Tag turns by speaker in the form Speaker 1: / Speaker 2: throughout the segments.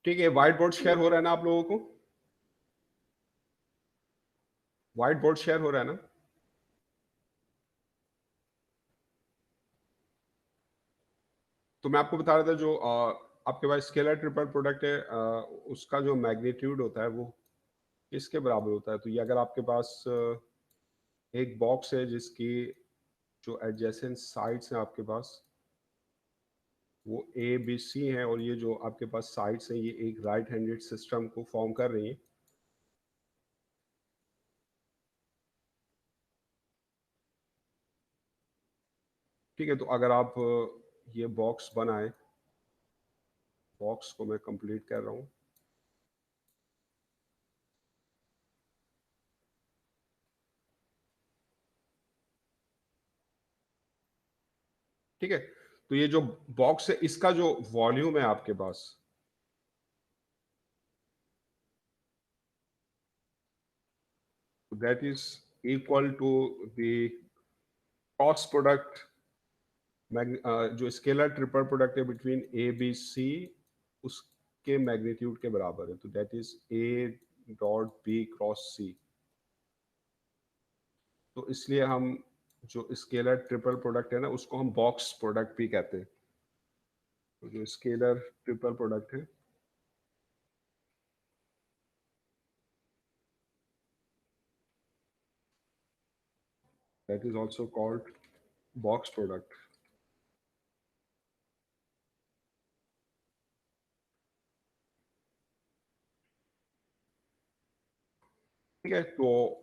Speaker 1: ठीक है, white board share हो रहा है ना आप लोगों को? व्हाइट बोर्ड शेयर हो रहा है ना? तो मैं आपको बता रहा था जो आपके पास स्केलर ट्रिपल प्रोडक्ट है, उसका जो मैग्नीट्यूड होता है वो किसके बराबर होता है? तो ये अगर आपके पास एक बॉक्स है जिसकी जो एडजेसेंट साइड्स हैं आपके पास वो ए बी सी हैं, और ये जो आपके पास साइड्स हैं ये एक राइट हैंडेड सिस्टम को फॉर्म कर रही हैं। ठीक है, तो अगर आप ये बॉक्स बनाए, बॉक्स को मैं कंप्लीट कर रहा हूँ। ठीक है, तो ये जो बॉक्स है इसका जो वॉल्यूम है आपके पास, that is equal to the cross product, जो स्केलर ट्रिपल प्रोडक्ट है बिटवीन ए बी सी, उसके मैग्नीट्यूड के बराबर है। तो that is A dot B cross C. तो इसलिए हम जो स्केलर ट्रिपल प्रोडक्ट है ना उसको हम बॉक्स प्रोडक्ट भी कहते हैं। तो जो स्केलर ट्रिपल प्रोडक्ट है that is also called box product. ठीक है, तो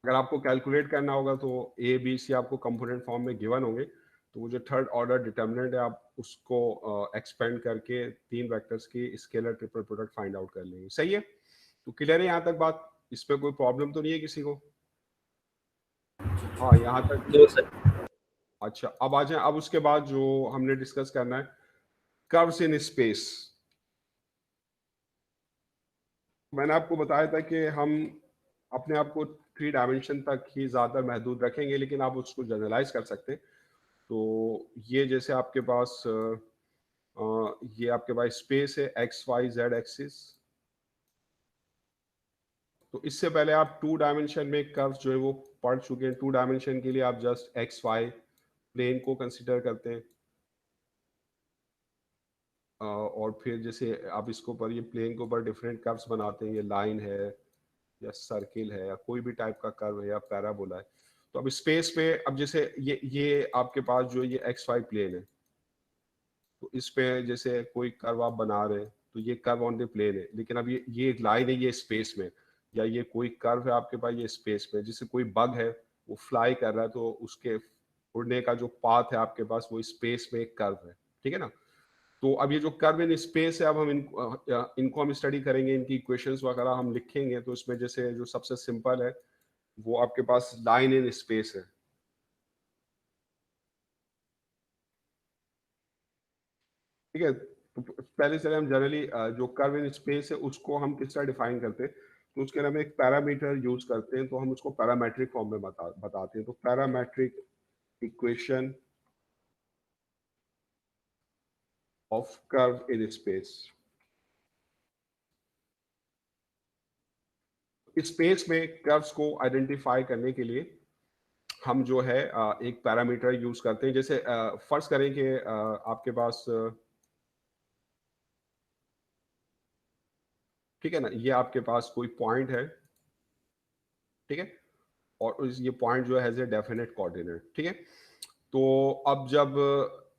Speaker 1: अगर आपको कैलकुलेट करना होगा तो ए बी सी आपको कंपोनेंट फॉर्म में गिवन होंगे, तो वो जो थर्ड ऑर्डर डिटर्मिनेंट है आप उसको एक्सपेंड करके तीन वेक्टर्स की scalar triple product find out कर लेंगे। सही है, तो क्लियर है यहाँ तक बात? इस पे कोई प्रॉब्लम तो नहीं है किसी को? हाँ, यहाँ तक।
Speaker 2: No sir.
Speaker 1: अच्छा, अब आ जाए, अब उसके बाद जो हमने डिस्कस करना है कर्व्स इन स्पेस। मैंने आपको बताया था कि हम अपने आप को थ्री डायमेंशन तक ही ज़्यादा महदूद रखेंगे, लेकिन आप उसको जनरलाइज कर सकते हैं। तो ये जैसे आपके पास ये आपके पास स्पेस है एक्स वाई जेड एक्सिस। तो इससे पहले आप टू डायमेंशन में कर्व जो है वो पढ़ चुके हैं। टू डायमेंशन के लिए आप जस्ट एक्स वाई प्लेन को कंसिडर करते हैं, और फिर जैसे आप इसको पर ये प्लेन के ऊपर डिफरेंट कर्व्स बनाते हैं, ये लाइन है या सर्किल है या कोई भी टाइप का कर्व है या पैराबोला है। तो अब स्पेस पे, अब जैसे ये आपके पास जो ये एक्स वाई प्लेन है, तो इस पे जैसे कोई कर्व आप बना रहे हैं, तो ये कर्व ऑन द प्लेन है, लेकिन अब ये एक लाइन है ये स्पेस में, या ये कोई कर्व है आपके पास ये स्पेस में, जैसे कोई बग है वो फ्लाई कर रहा है तो उसके उड़ने का जो पाथ है आपके पास वो स्पेस में एक कर्व है। ठीक है ना? तो अब ये जो कर्व इन स्पेस है, अब हम इनको हम स्टडी करेंगे, इनकी इक्वेशंस वगैरह हम लिखेंगे। तो इसमें जैसे जो सबसे सिंपल है वो आपके पास लाइन इन स्पेस है। ठीक है, तो पहले से हम जनरली जो कर्व इन स्पेस है उसको हम किस तरह डिफाइन करते हैं, तो उसके लिए हम एक पैरामीटर यूज करते हैं, तो हम उसको पैरामेट्रिक फॉर्म में बताते हैं। तो parametric equation of curve in space. Space में कर्व्स को आइडेंटिफाई करने के लिए हम जो है एक पैरामीटर यूज करते हैं। जैसे फर्ज करें कि आपके पास ठीक है ना, ये आपके पास कोई पॉइंट है। ठीक है, और ये पॉइंट जो है डेफिनेट कोऑर्डिनेट। ठीक है, तो अब जब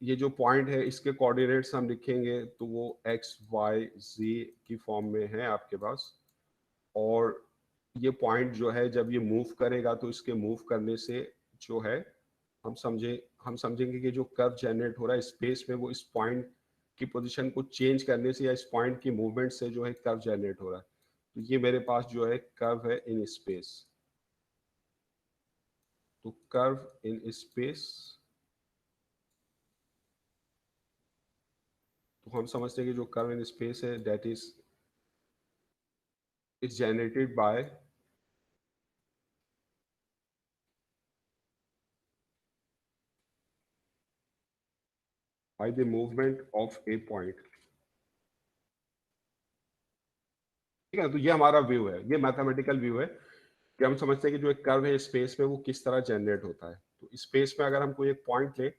Speaker 1: ये जो पॉइंट है इसके कोऑर्डिनेट्स हम लिखेंगे तो वो एक्स वाई जी की फॉर्म में है आपके पास। और ये पॉइंट जो है जब ये मूव करेगा तो इसके मूव करने से जो है हम समझेंगे कि जो कर्व जनरेट हो रहा है स्पेस में वो इस पॉइंट की पोजीशन को चेंज करने से या इस पॉइंट की मूवमेंट से जो है कर्व जनरेट हो रहा है। तो ये मेरे पास जो है कर्व है इन स्पेस। तो कर्व इन स्पेस, तो हम समझते हैं कि जो कर्व इन स्पेस है that is generated by the movement of A point. ठीक है। तो ये हमारा व्यू है, ये मैथमेटिकल व्यू है कि हम समझते हैं कि जो एक कर्व है स्पेस में वो किस तरह जनरेट होता है। तो स्पेस में अगर हम कोई एक पॉइंट लें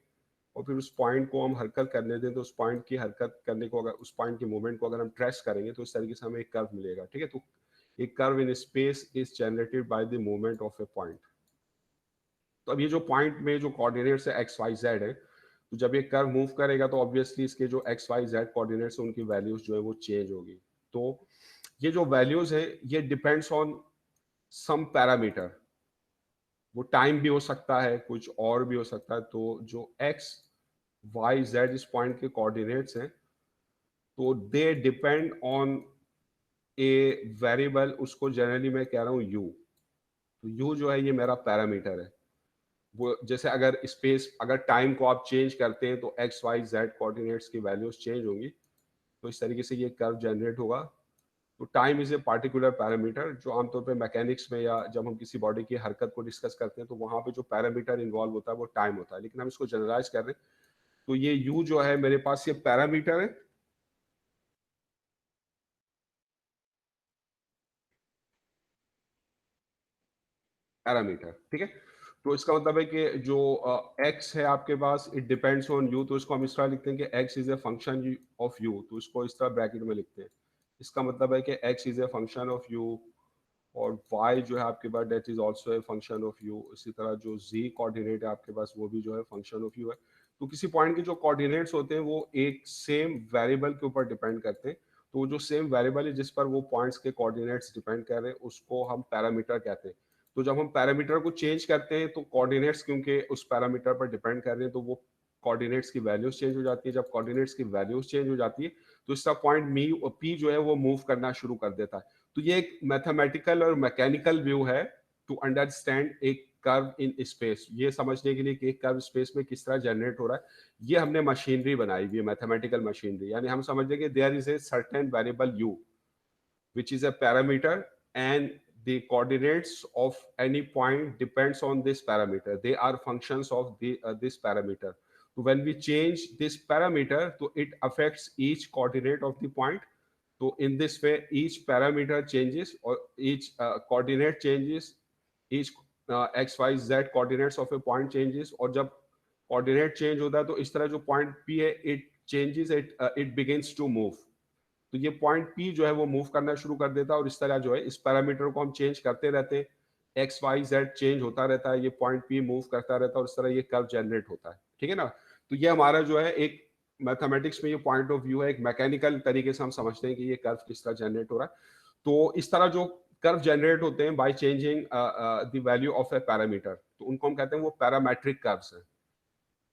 Speaker 1: और फिर उस पॉइंट को हम हरकत करने दें, तो उस पॉइंट की हरकत करने को, अगर उस पॉइंट की मूवमेंट को अगर हम ट्रेस करेंगे तो इस तरीके से हमें एक कर्व मिलेगा। ठीक है। तो एक curve in space is generated by the movement of A point. तो अब ये जो पॉइंट में जो कोऑर्डिनेट्स है एक्स वाई जेड है, तो जब ये कर्व मूव करेगा तो ऑब्वियसली इसके जो एक्स वाई जेड कोऑर्डिनेट्स उनकी वैल्यूज जो है वो चेंज होगी। तो ये जो वैल्यूज है ये डिपेंड्स ऑन सम पैरामीटर। वो टाइम भी हो सकता है, कुछ और भी हो सकता है। तो जो एक्स वाई जेड इस पॉइंट के कोऑर्डिनेट्स हैं, तो they depend on a variable, उसको जनरली मैं कह रहा हूँ यू। तो यू जो है ये मेरा पैरामीटर है। वो जैसे अगर स्पेस, अगर टाइम को आप चेंज करते हैं तो एक्स वाई जेड कोऑर्डिनेट्स की वैल्यूज चेंज होंगी। तो इस तरीके से ये कर्व जनरेट होगा। तो time is a particular parameter जो आमतौर पे मैकेनिक्स में या जब हम किसी बॉडी की हरकत को डिस्कस करते हैं तो वहां पे जो पैरामीटर इन्वॉल्व होता है वो टाइम होता है, लेकिन हम इसको जनरलाइज कर रहे हैं। तो ये यू जो है मेरे पास ये पैरामीटर है। पैरामीटर, ठीक है। तो इसका मतलब है कि जो एक्स है आपके पास, इट डिपेंड्स ऑन यू। तो इसको हम इस तरह लिखते हैं कि X is a function of you. तो इसको इस तरह ब्रैकेट में लिखते हैं। इसका मतलब है कि X is a function of U, और y जो है आपके पास that is also a function of U. इसी तरह जो z कोऑर्डिनेट है आपके पास वो भी जो है फंक्शन ऑफ यू है। तो किसी पॉइंट के जो कोऑर्डिनेट्स होते हैं वो एक सेम वेरिएबल के ऊपर डिपेंड करते हैं। तो वो जो सेम वेरिएबल है जिस पर वो पॉइंट्स के कोऑर्डिनेट्स डिपेंड कर रहे हैं उसको हम पैरामीटर कहते हैं। तो जब हम पैरामीटर को चेंज करते हैं तो कोऑर्डिनेट्स क्योंकि उस पैरामीटर पर डिपेंड कर रहे हैं तो वो कोऑर्डिनेट्स की वैल्यूज चेंज हो जाती है। जब कोऑर्डिनेट्स की वैल्यूज चेंज हो जाती है तो इसका पॉइंट मी पी जो है वो मूव करना शुरू कर देता है। तो ये एक मैथमेटिकल और मैकेनिकल व्यू है टू अंडरस्टैंड एक कर्व इन स्पेस। ये समझने के लिए कि एक कर्व स्पेस में किस तरह जनरेट हो रहा है, ये हमने मशीनरी बनाई हुई है, मैथमेटिकल मशीनरी। यानी हम समझ लें कि there is a certain variable you which is a parameter, and the coordinates of any point depends on this parameter. They are functions of this parameter. So when we change this parameter, so it affects each coordinate of the point. So in this way each parameter changes, or each coordinate changes, each x y z coordinates of a point changes। और जब coordinate change होता है तो इस तरह जो point p है it changes, it begins to move। तो ये पॉइंट पी जो है वो मूव करना शुरू कर देता है, और इस तरह जो है इस पैरामीटर को हम चेंज करते रहते हैं। एक्स वाई जेड चेंज होता रहता है, ये पॉइंट पी मूव करता रहता है, और इस तरह ये कर्व जनरेट होता है। ठीक है ना। तो ये हमारा जो है एक मैथमेटिक्स में ये पॉइंट ऑफ व्यू है, एक मैकेनिकल तरीके से हम समझते हैं कि ये कर्व किस तरह जनरेट हो रहा है। तो इस तरह जो कर्व जनरेट होते हैं by changing the value of A parameter, तो उनको हम कहते हैं वो पैरामेट्रिक कर्व्स हैं।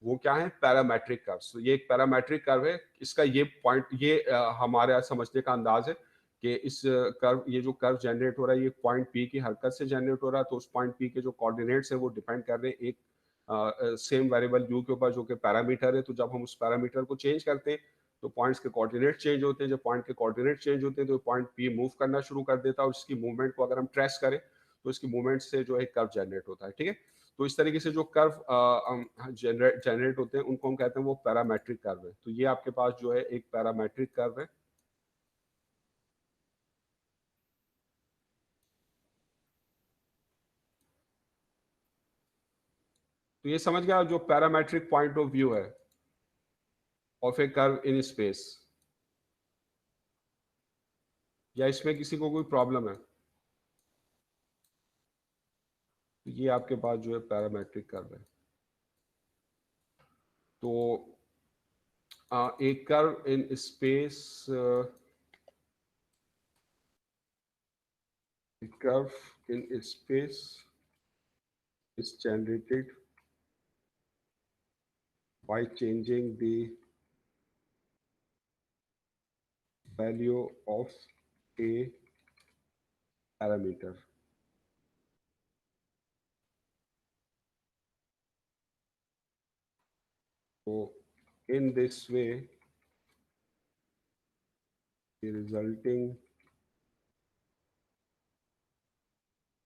Speaker 1: वो क्या है, पैरामेट्रिक कर्व। तो ये एक पैरामेट्रिक कर्व है। इसका ये पॉइंट, ये हमारे समझने का अंदाज है कि इस कर्व, ये जो कर्व जनरेट हो रहा है ये पॉइंट पी की हरकत से जनरेट हो रहा है। तो उस पॉइंट पी के जो कोऑर्डिनेट्स है वो डिपेंड कर रहे हैं एक सेम वेरिएबल यू के ऊपर जो कि पैरामीटर है। तो जब हम उस पैरामीटर को चेंज करते हैं तो पॉइंट्स के कोऑर्डिनेट चेंज होते हैं। जब पॉइंट के कोऑर्डिनेट चेंज होते हैं तो पॉइंट पी मूव करना शुरू कर देता है, और इसकी मूवमेंट को अगर हम ट्रेस करें तो इसकी मूवमेंट से जो है कर्व जनरेट होता है। ठीक है। तो इस तरीके से जो कर्व जनरेट होते हैं उनको हम कहते हैं वो पैरामेट्रिक कर्व है। तो ये आपके पास जो है एक पैरामेट्रिक कर्व है। तो ये समझ गया जो पैरामेट्रिक पॉइंट ऑफ व्यू है of a curve in space, या इसमें किसी को कोई प्रॉब्लम है? तो ये आपके पास जो है पैरामेट्रिक कर्व है। तो एक curve in space, curve in space is generated by changing the value of a parameter। So in this way the resulting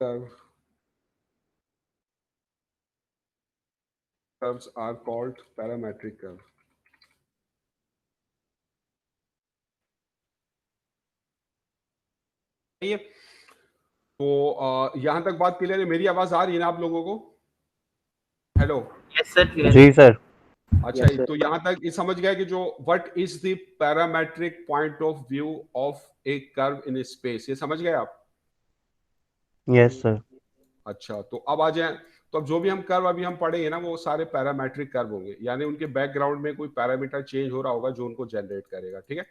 Speaker 1: curves are called parametric curve। है। तो यहाँ तक बात क्लियर है? मेरी आवाज आ रही है ना आप लोगों को? हेलो।
Speaker 2: Yes sir, clear.
Speaker 3: जी सर।
Speaker 1: अच्छा,
Speaker 2: यस सर।
Speaker 1: तो यहाँ तक ये समझ गया कि जो what is the parametric point of view of a curve in space, ये समझ गए आप?
Speaker 3: Yes sir.
Speaker 1: अच्छा, तो अब आ जाए। तो अब जो भी हम कर्व अभी हम पढ़ेंगे ना, वो सारे पैरामेट्रिक कर्व होंगे, यानी उनके बैकग्राउंड में कोई पैरामीटर चेंज हो रहा होगा जो उनको जनरेट करेगा। ठीक है,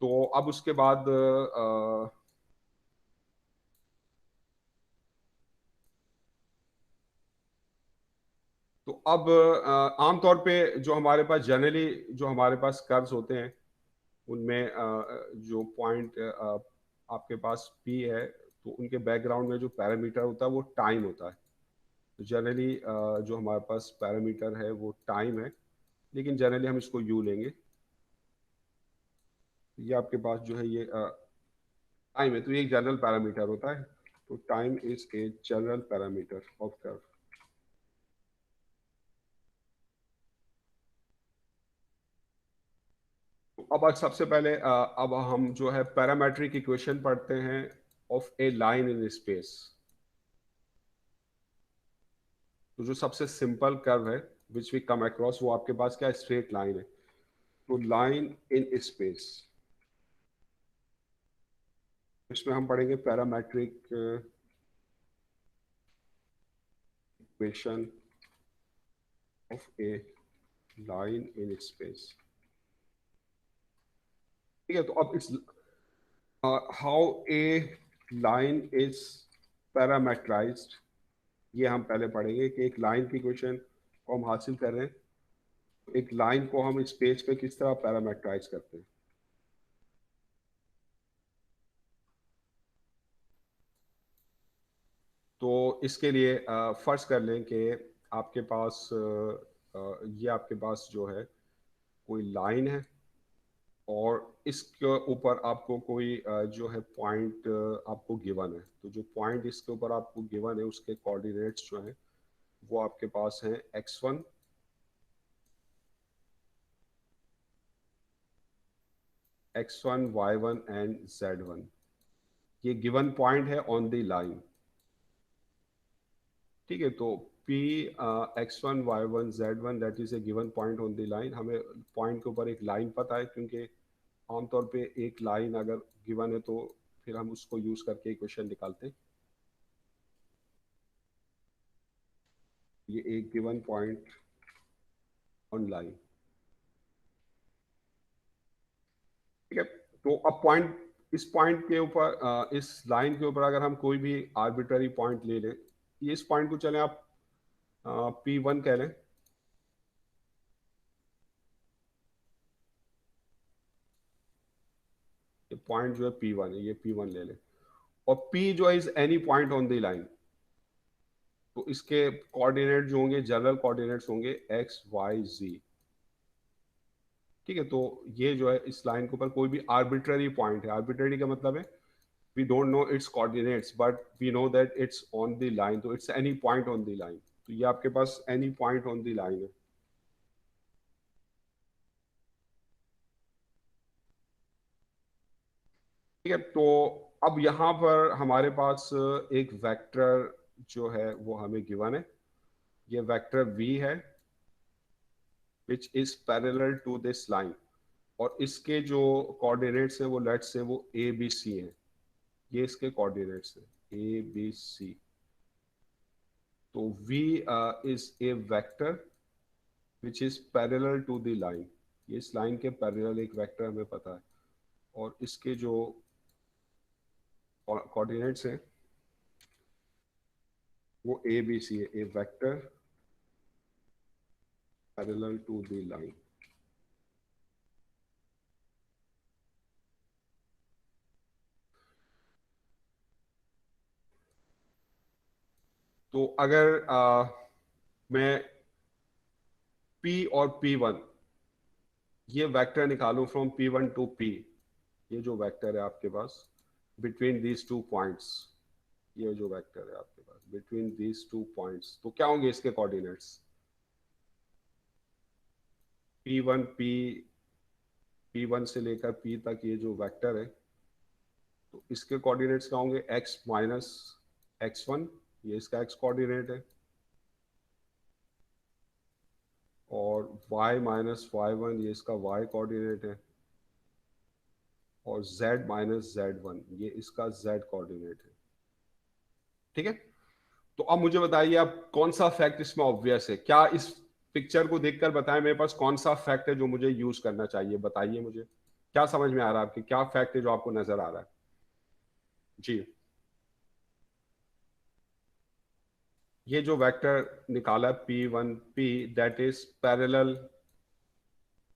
Speaker 1: तो अब उसके बाद तो अब आमतौर पे जो हमारे पास जनरली जो हमारे पास कर्व्स होते हैं, उनमें जो पॉइंट आपके पास पी है, तो उनके बैकग्राउंड में जो पैरामीटर होता है वो टाइम होता है। तो जनरली जो हमारे पास पैरामीटर है वो टाइम है, लेकिन जनरली हम इसको यू लेंगे। ये आपके पास जो है ये टाइम है, तो ये एक जनरल पैरामीटर होता है। तो time is a general parameter of curve. अब आज सबसे पहले अब हम जो है पैरामेट्रिक इक्वेशन पढ़ते हैं of a line in space. तो जो सबसे सिंपल कर्व है विच वी कम अक्रॉस, वो आपके पास क्या स्ट्रेट लाइन है। तो लाइन इन स्पेस, इसमें हम पढ़ेंगे parametric equation of a line in space. ठीक है, तो अब इस how a line is parameterised, ये हम पहले पढ़ेंगे कि एक लाइन की इक्वेशन को हम हासिल कर रहे हैं, एक लाइन को हम स्पेस पे किस तरह पैरामेट्राइज करते हैं। तो इसके लिए फर्ज कर लें कि आपके पास ये आपके पास जो है कोई लाइन है, और इसके ऊपर आपको कोई जो है पॉइंट आपको गिवन है। तो जो पॉइंट इसके ऊपर आपको गिवन है उसके कोऑर्डिनेट्स जो हैं वो आपके पास हैं x1, x1, y1 and z1। ये गिवन पॉइंट है ऑन द लाइन। ठीक है, तो P x1 y1 z1 that is A given point on the line. हमें पॉइंट के ऊपर एक लाइन पता है, क्योंकि आमतौर पे एक लाइन अगर गिवन है तो फिर हम उसको यूज करके इक्वेशन निकालते हैं। ये एक गिवन पॉइंट ऑन लाइन। ठीक है, तो अब पॉइंट, इस पॉइंट के ऊपर इस लाइन के ऊपर अगर हम कोई भी आर्बिट्ररी पॉइंट ले लें, ये इस पॉइंट को चलें आप P1 कह लें। ये पॉइंट जो है P1 है, ये P1 ले लें। और P जो है is any point on the line. तो इसके कोऑर्डिनेट जो होंगे जनरल कोऑर्डिनेट्स होंगे x y z। ठीक है, तो ये जो है इस लाइन के ऊपर कोई भी आर्बिट्ररी पॉइंट है। आर्बिट्ररी का मतलब है we don't know its coordinates but we know that it's on the line, तो it's any point on the line। तो ये आपके पास any point on the line है। ठीक है, तो अब यहाँ पर हमारे पास एक वेक्टर जो है वो हमें गिवन है। ये वेक्टर v है which is parallel to this line, और इसके जो कोऑर्डिनेट्स हैं वो लेट्स से वो a b c हैं। ये इसके कोऑर्डिनेट्स हैं a b c। तो v is a vector which is parallel to the line। ये इस लाइन के पैरेलल एक वेक्टर हमें पता है, और इसके जो कोऑर्डिनेट्स हैं वो ए बी सी है। A vector parallel to the line. तो अगर मैं P और P1 ये वेक्टर निकालूं फ्रॉम P1 टू P, ये जो वेक्टर है आपके पास बिटवीन दीज टू पॉइंट्स, ये जो वेक्टर है आपके पास बिटवीन दीज टू पॉइंट्स, तो क्या होंगे इसके कोऑर्डिनेट्स? P1 P P1 से लेकर P तक ये जो वेक्टर है, तो इसके कोऑर्डिनेट्स क्या होंगे, x माइनस x1, ये इसका x कोऑर्डिनेट है, और y माइनस y1 ये इसका y कोऑर्डिनेट है, और z माइनस z1 ये इसका z कोऑर्डिनेट है। ठीक है, तो अब मुझे बताइए आप कौन सा फैक्ट इसमें ऑब्वियस है, क्या इस पिक्चर को देखकर बताएं मेरे पास कौन सा फैक्ट है जो मुझे यूज करना चाहिए, बताइए मुझे क्या समझ में आ रहा है, आपके क्या फैक्ट है जो आपको नजर आ रहा है जी। ये जो वेक्टर निकाला P1P दैट इज पैरेलल,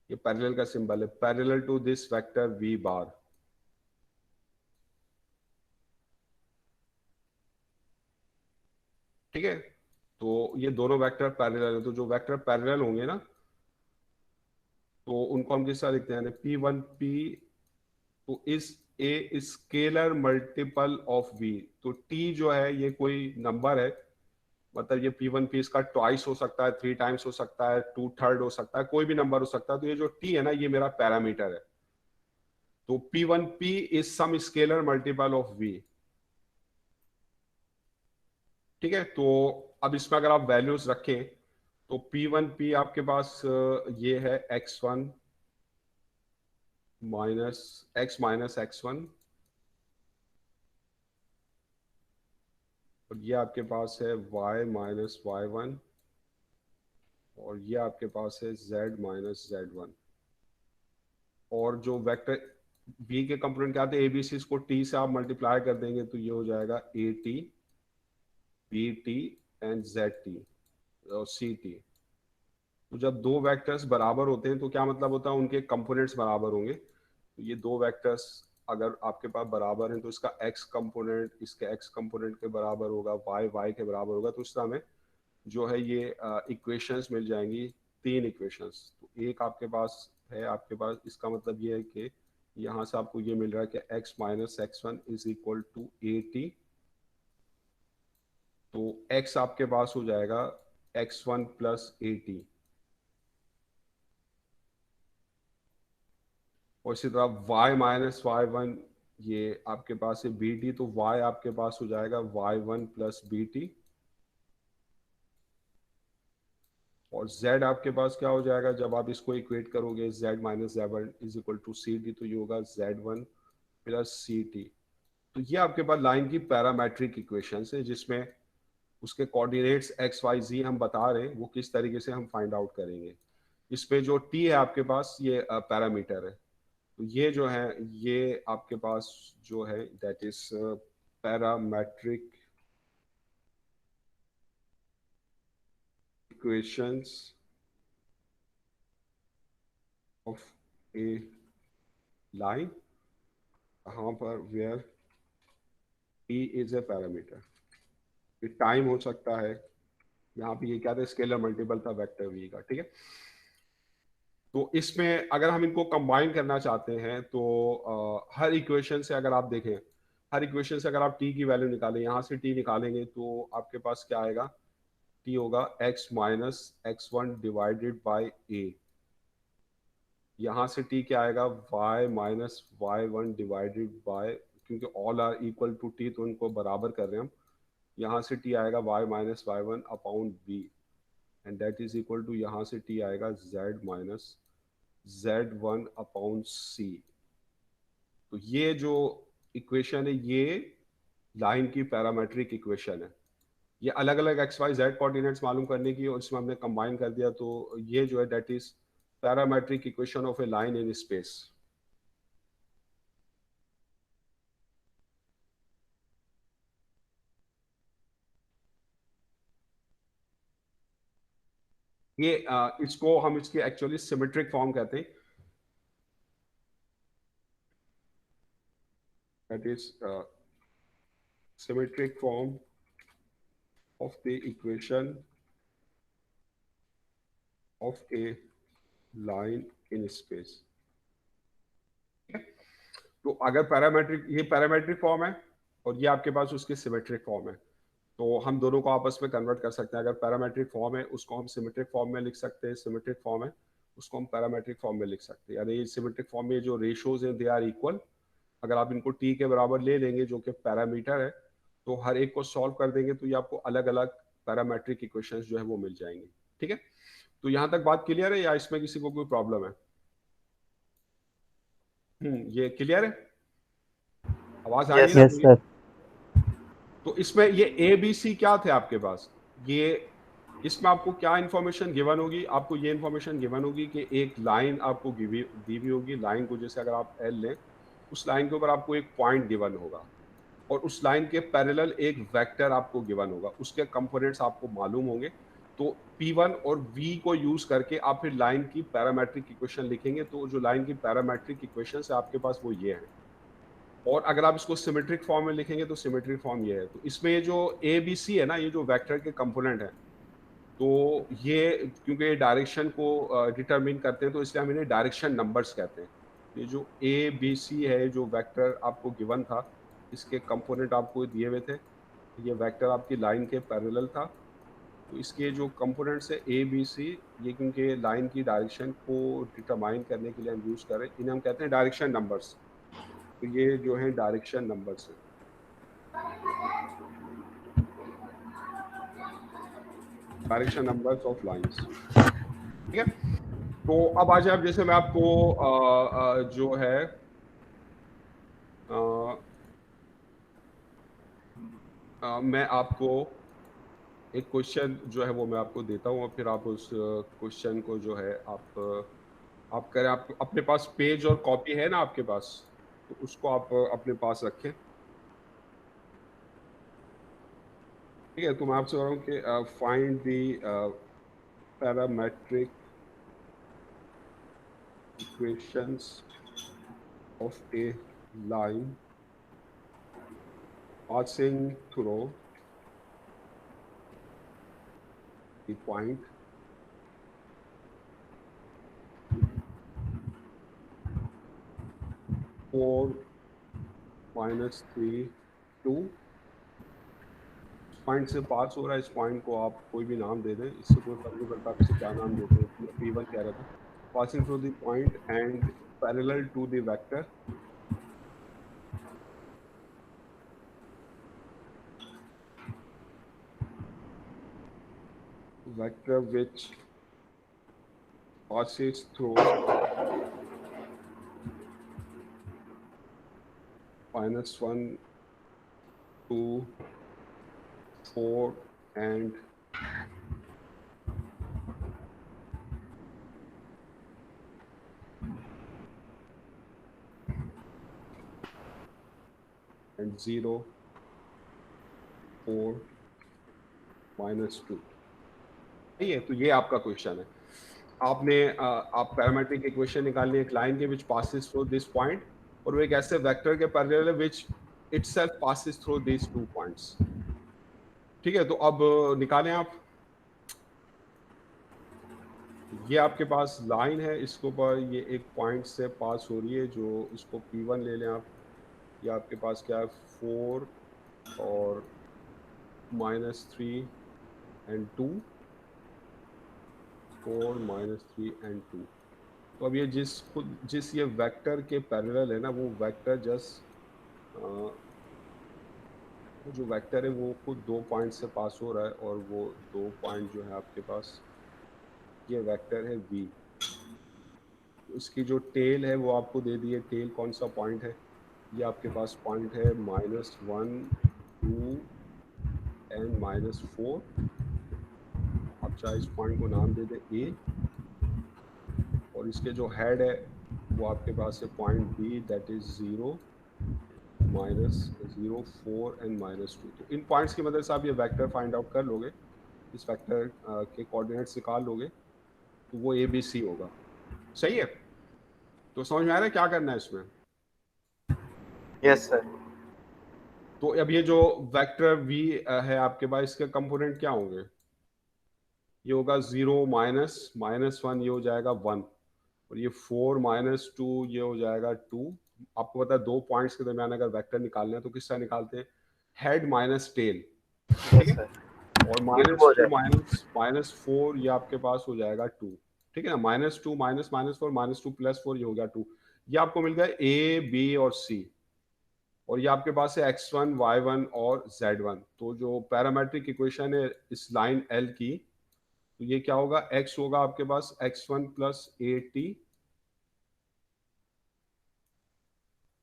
Speaker 1: ये पैरेलल का सिंबल है, parallel to this vector V bar. ठीक है, तो ये दोनों वेक्टर पैरेलल है, तो जो वेक्टर पैरेलल होंगे ना तो उनको हम किस तरह लिखते हैं, P1P तो इस a scalar multiple of V। तो T जो है ये कोई नंबर है, मतलब ये P1P इसका ट्वाइस हो सकता है, 3 टाइम्स हो सकता है, 2/3 हो सकता है, कोई भी नंबर हो सकता है। तो ये जो T है ना ये मेरा पैरामीटर है, तो P1P is some scalar multiple of V। ठीक है, तो अब इसमें अगर आप वैल्यूज रखें तो P1P आपके पास ये है x1 माइनस x1, और ये आपके पास है y माइनस y1, और ये आपके पास है z माइनस z1। और जो वेक्टर b के कंपोनेंट क्या आते हैं, abc, इसको t से आप मल्टीप्लाई कर देंगे तो ये हो जाएगा at, bt एंड zt और ct। तो जब दो वेक्टर्स बराबर होते हैं तो क्या मतलब होता है, उनके कंपोनेंट्स बराबर होंगे। तो ये दो वेक्टर्स अगर आपके पास बराबर हैं तो इसका x कंपोनेंट इसके x कंपोनेंट के बराबर होगा, y के बराबर होगा। तो इस तरह में जो है ये इक्वेशंस मिल जाएंगी, 3 इक्वेशंस। तो एक आपके पास है, आपके पास इसका मतलब ये है कि यहाँ से आपको ये मिल रहा है कि x minus x1 is equal to at। तो x आपके पास हो जाएगा x1 प्लस at, और इसी तरह y माइनस y1 ये आपके पास है bt, तो y आपके पास हो जाएगा y1 प्लस bt, और z आपके पास क्या हो जाएगा जब आप इसको इक्वेट करोगे, z minus z1 is equal to ct, तो ये होगा z1 प्लस ct। तो ये आपके पास लाइन की पैरामेट्रिक इक्वेशन है जिसमें उसके कोऑर्डिनेट्स एक्स वाई जी हम बता रहे हैं, वो किस तरीके से हम फाइंड आउट करेंगे। इसमें जो t है आपके पास ये पैरामीटर है, तो ये जो है ये आपके पास जो है that is parametric equations of a line, कहाँ पर where t is a parameter. ये टाइम हो सकता है, यहाँ पे ये क्या था, स्केलर मल्टीपल था वेक्टर v का। ठीक है, तो इसमें अगर हम इनको कंबाइन करना चाहते हैं तो हर इक्वेशन से अगर आप देखें, हर इक्वेशन से अगर आप t की वैल्यू निकालें, यहाँ से t निकालेंगे तो आपके पास क्या आएगा, t होगा x minus x1 divided by a। यहाँ से t क्या आएगा, y minus y1 divided by, क्योंकि all are equal to t तो इनको बराबर कर रहे हैं हम, यहाँ से t आएगा y minus y1 upon b, and that is equal to यहाँ से t आएगा z minus z1 upon c। तो ये जो इक्वेशन है ये लाइन की पैरामेट्रिक इक्वेशन है। ये अलग अलग एक्स वाई जेड कोऑर्डिनेट्स मालूम करने की, और इसमें हमने कंबाइन कर दिया, तो ये जो है that is parametric equation of a line in space. ये इसको हम इसकी एक्चुअली सिमेट्रिक फॉर्म कहते हैं, that is symmetric form of the equation of a line in space. तो अगर पैरामेट्रिक, ये पैरामेट्रिक फॉर्म है और ये आपके पास उसकी सिमेट्रिक फॉर्म है, तो हम दोनों को आपस में कन्वर्ट कर सकते हैं। अगर पैरामेट्रिक फॉर्म है उसको हम सिमेट्रिक फॉर्म में लिख सकते हैं, सिमेट्रिक फॉर्म है उसको हम पैरामेट्रिक फॉर्म में लिख सकते हैं। यानी सिमेट्रिक फॉर्म में जो रेशियोज हैं दे आर इक्वल, अगर आप इनको टी के बराबर ले लेंगे जो कि पैरामीटर है, तो हर एक को सॉल्व कर देंगे तो ये आपको अलग अलग पैरामेट्रिक इक्वेशंस जो है वो मिल जाएंगे। ठीक है, तो यहाँ तक बात क्लियर है या इसमें किसी को कोई प्रॉब्लम है? ये क्लियर है, आवाज आ रही है
Speaker 2: यस
Speaker 1: ना
Speaker 3: यस
Speaker 1: मेरी?
Speaker 3: सर।
Speaker 1: तो इसमें ये ए बी सी क्या थे आपके पास, ये इसमें आपको क्या इन्फॉर्मेशन गिवन होगी? आपको ये इन्फॉर्मेशन गिवन होगी कि एक लाइन आपको दी हुई होगी, लाइन को जैसे अगर आप एल लें, उस लाइन के ऊपर आपको एक पॉइंट गिवन होगा और उस लाइन के पैरेलल एक वेक्टर आपको गिवन होगा, उसके कंपोनेंट्स आपको मालूम होंगे। तो P1 और V को यूज करके आप फिर लाइन की पैरामेट्रिक इक्वेशन लिखेंगे। तो जो लाइन की पैरामेट्रिक इक्वेशन है आपके पास वो ये है, और अगर आप इसको सिमेट्रिक फॉर्म में लिखेंगे तो सिमेट्रिक फॉर्म ये है। तो इसमें ये जो ए बी सी है ना, ये जो वेक्टर के कंपोनेंट है, तो ये क्योंकि ये डायरेक्शन को डिटरमिन करते हैं तो इसलिए हम इन्हें डायरेक्शन नंबर्स कहते हैं। ये जो ए बी सी है, जो वेक्टर आपको गिवन था, इसके कंपोनेंट आपको दिए हुए थे, ये वेक्टर आपकी लाइन के पैरेलल था, तो इसके जो कंपोनेंट्स है ए बी सी, ये क्योंकि लाइन की डायरेक्शन को डिटरमाइन करने के लिए हम यूज कर रहे हैं, इन्हें हम कहते हैं डायरेक्शन नंबर्स। तो ये जो है डायरेक्शन नंबर्स है, डायरेक्शन नंबर्स ऑफ लाइंस। ठीक है, तो अब आ जाए, अब जैसे मैं आपको जो है मैं आपको एक क्वेश्चन जो है वो मैं आपको देता हूँ और फिर आप उस क्वेश्चन को जो है आप करें। आप अपने पास पेज और कॉपी है ना आपके पास, तो उसको आप अपने पास रखें। ठीक है, तो मैं आपसे कह रहा हूँ कि find the parametric equations of a line passing through the point four minus 3 2। Point से पास हो रहा है, इस पॉइंट को आप कोई भी नाम दे दें, इससे कोई फर्क नहीं पड़ता आप इसे क्या नाम देते हैं। P1 कह रहा था, passing through the point and parallel to the vector which passes through -1 2 4 and and 0 4 -2। ये तो ये आपका क्वेश्चन है। आपने आप पैरामेट्रिक इक्वेशन निकालनी है एक लाइन के which passes through this point, और वो एक ऐसे वेक्टर के parallel which itself passes through this 2 points. ठीक है, तो अब निकालें आप। ये आपके पास लाइन है, इसके ऊपर ये एक पॉइंट से पास हो रही है, जो इसको P1 ले लें आप। ये आपके पास क्या है, 4 और -3 and 2, 4 -3 and 2। तो अब ये जिस ये वेक्टर के पैरेलल है ना, वो वेक्टर जो वेक्टर है वो खुद 2 पॉइंट से पास हो रहा है, और वो 2 पॉइंट जो है आपके पास, ये वेक्टर है V। उसकी जो टेल है वो आपको दे दी है। टेल कौन सा पॉइंट है, ये आपके पास पॉइंट है -1 2 and -4। आप चाहे इस पॉइंट को नाम दे दें A, और इसके जो हेड है वो आपके पास है point B, that is 0 -0 4 and -2। तो इन पॉइंट्स की मदद से आप ये वेक्टर फाइंड आउट कर लोगे, इस वेक्टर के कोऑर्डिनेट्स निकाल लोगे, तो वो ABC होगा। सही है, तो समझ में आ रहा है क्या करना है इसमें?
Speaker 2: Yes sir.
Speaker 1: तो अब ये जो वेक्टर V है आपके पास, इसके कंपोनेंट क्या होंगे? ये होगा 0 -1, ये हो जाएगा 1, और ये 4 -2 ये हो जाएगा 2। आपको पता है 2 पॉइंट्स के दरमियान अगर वेक्टर निकालना है तो किससे निकालते हैं, हेड माइनस टेल। ठीक है, और -2 -4 ये आपके पास हो जाएगा 2। ठीक है ना, -2 -4 -2 +4 ये हो गया 2। ये आपको मिल गया A B और C। और ये आपके पास है x1 y1 और z1। तो जो पैरामेट्रिक इक्वेशन है इस लाइन L की, तो ये क्या होगा, x होगा आपके पास x1 प्लस ए टी,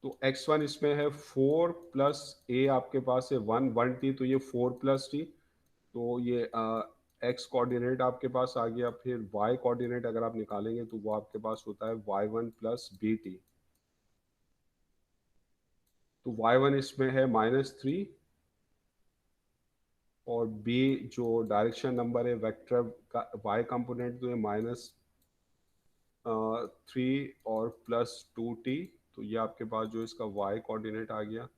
Speaker 1: तो x1 इसमें है 4 प्लस a आपके पास है 1 t, तो ये 4 प्लस t, तो ये x कोऑर्डिनेट आपके पास आ गया। फिर y कोऑर्डिनेट अगर आप निकालेंगे तो वो आपके पास होता है y1 प्लस बी टी, तो y1 इसमें है -3 और b जो डायरेक्शन नंबर है वेक्टर का y कंपोनेंट, तो ये -3 और +2t, तो ये आपके पास जो इसका y कोऑर्डिनेट आ गया।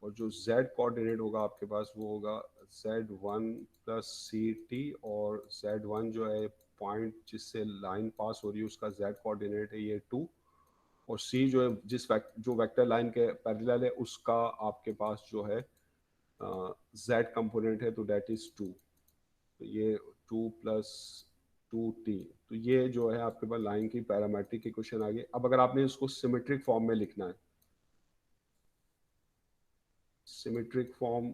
Speaker 1: और जो z कोऑर्डिनेट होगा आपके पास वो होगा z1 प्लस सी टी, और z1 जो है पॉइंट जिससे लाइन पास हो रही है उसका z कोऑर्डिनेट है ये 2, और c जो है जो वेक्टर लाइन के पैरेलल है उसका आपके पास जो है z कंपोनेंट है, तो दैट इज 2, तो ये 2 प्लस 2t, तो ये जो है आपके पास लाइन की पैरामेट्रिक इक्वेशन आ गई। अब अगर आपने इसको सिमेट्रिक फॉर्म में लिखना है, सिमेट्रिक फॉर्म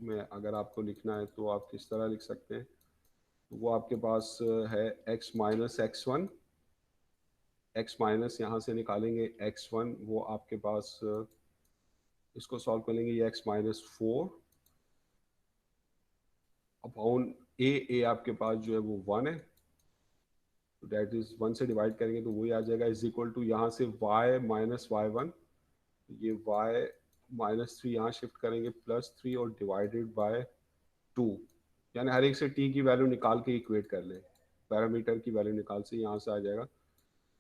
Speaker 1: में अगर आपको लिखना है तो आप किस तरह लिख सकते हैं, तो वो आपके पास है x minus x1, x minus यहाँ से निकालेंगे x1, वो आपके पास इसको सॉल्व कर लेंगे, ये x माइनस 4 अपॉन ए आपके पास जो है वो 1 है, तो डेट इज 1 से डिवाइड करेंगे तो वही आ जाएगा, इज इक्वल टू यहाँ से y माइनस y1, ये y -3 यहाँ शिफ्ट करेंगे +3 और डिवाइडेड बाय 2, यानी हर एक से t की वैल्यू निकाल के इक्वेट कर लें, पैरामीटर की वैल्यू निकाल से यहाँ से आ जाएगा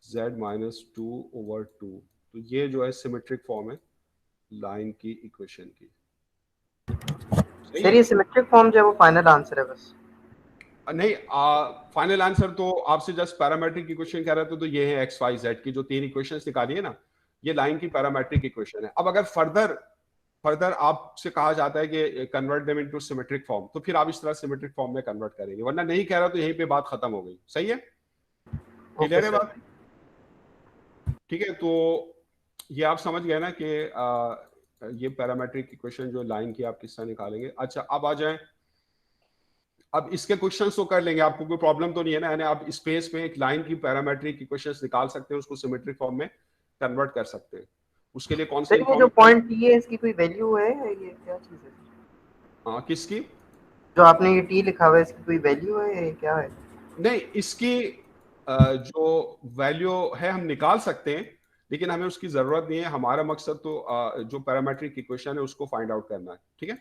Speaker 1: z -2/2। तो ये जो है सिमेट्रिक फॉर्म है लाइन की इक्वेशन की।
Speaker 2: सर ये सिमेट्रिक फॉर्म जो है वो फाइनल आंसर है बस?
Speaker 1: नहीं, फाइनल आंसर तो आपसे जस्ट पैरामेट्रिक इक्वेशन कह रहे थे, तो ये है एक्स वाई जेड की जो 3 इक्वेशंस निकाली है ना, ये लाइन की पैरामेट्रिक इक्वेशन है। अब अगर फर्दर आपसे कहा जाता है कि convert them into symmetric form, तो फिर आप इस तरह सिमेट्रिक फॉर्म में कन्वर्ट करेंगे, वरना नहीं कह रहा तो यहीं पे बात खत्म हो गई। सही है, क्लियर है बात? ठीक है, तो ये आप समझ गए ना कि ये पैरामेट्रिक इक्वेशन जो लाइन की आप किस तरह निकालेंगे। अच्छा, अब आ जाए, अब इसके क्वेश्चंस तो कर लेंगे, आपको कोई प्रॉब्लम तो नहीं है ना, यानी आप स्पेस में एक लाइन की पैरामेट्रिक इक्वेशंस निकाल सकते हैं, उसको सिमेट्रिक फॉर्म में कन्वर्ट कर सकते हैं। उसके लिए कौन सा
Speaker 2: सर ये जो पॉइंट t है इसकी कोई वैल्यू है, ये क्या चीज है?
Speaker 1: हाँ, किसकी?
Speaker 2: जो आपने ये t लिखा हुआ है इसकी कोई वैल्यू है, ये क्या है?
Speaker 1: नहीं, इसकी जो वैल्यू है हम निकाल सकते हैं, लेकिन हमें उसकी जरूरत नहीं है। हमारा मकसद तो जो पैरामेट्रिक इक्वेशन है उसको फाइंड आउट करना है। ठीक है,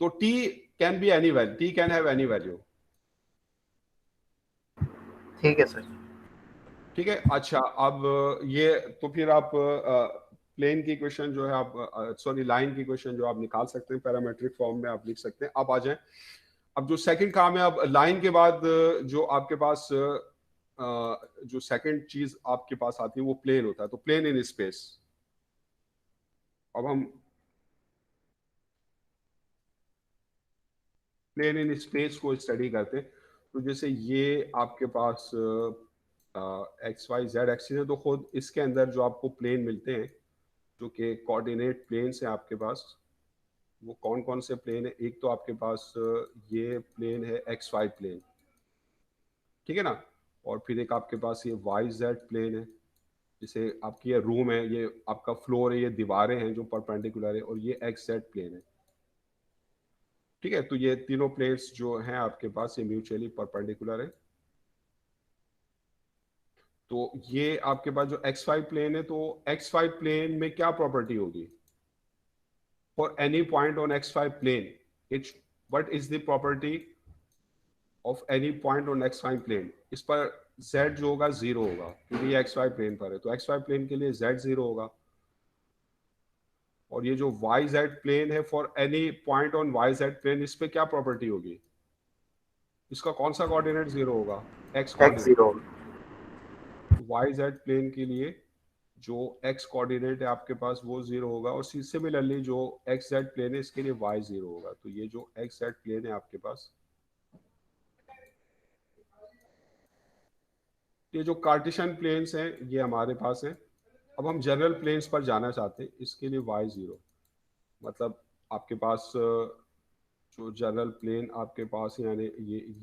Speaker 1: तो t can be any value, t can have any value.
Speaker 2: ठीक है सर।
Speaker 1: ठीक है, अच्छा, अब ये तो फिर आप प्लेन की इक्वेशन जो है आप सॉरी लाइन की इक्वेशन जो आप निकाल सकते हैं पैरामेट्रिक फॉर्म में आप लिख सकते हैं। अब आ जाए, अब जो सेकंड काम है, अब लाइन के बाद जो आपके पास जो सेकंड चीज आपके पास आती है वो प्लेन होता है, तो प्लेन इन स्पेस। अब हम प्लेन इन स्पेस को स्टडी करते हैं, तो जैसे ये आपके पास एक्स वाई जेड एक्सिस है, तो खुद इसके अंदर जो आपको प्लेन मिलते हैं जो कि कोऑर्डिनेट प्लेन्स हैं आपके पास, वो कौन कौन से प्लेन है? एक तो आपके पास ये प्लेन है एक्स वाई प्लेन, ठीक है ना, और फिर एक आपके पास ये वाई जेड प्लेन है, जैसे आपकी ये रूम है, ये आपका फ्लोर है, ये दीवारें हैं जो परपेंडिकुलर है, और ये एक्स जेड प्लेन है। ठीक है, तो ये तीनों प्लेन्स जो हैं आपके पास ये म्यूचुअली परपेंडिकुलर है। तो ये आपके पास जो एक्स वाई प्लेन है, तो एक्स वाई प्लेन में क्या प्रॉपर्टी होगी? For any point on xy plane, what is the property of any point on xy plane? इस पर z जो होगा 0 होगा, क्योंकि ये xy प्लेन पर है, तो xy प्लेन के लिए z 0 होगा। और ये जो yz प्लेन है, for any point on yz plane, इस पे क्या प्रॉपर्टी होगी? इसका कौन सा कोऑर्डिनेट 0 होगा? x coordinate. yz प्लेन के लिए जो x कोऑर्डिनेट है आपके पास वो 0 होगा, और सिमिलरली जो xz प्लेन है इसके लिए y 0 होगा। तो ये जो xz प्लेन है आपके पास, ये जो कार्टेशियन प्लेन्स हैं ये हमारे पास हैं। अब हम जनरल प्लेन्स पर जाना चाहते हैं, इसके लिए y 0, मतलब आपके पास जो जनरल प्लेन आपके पास है, यानी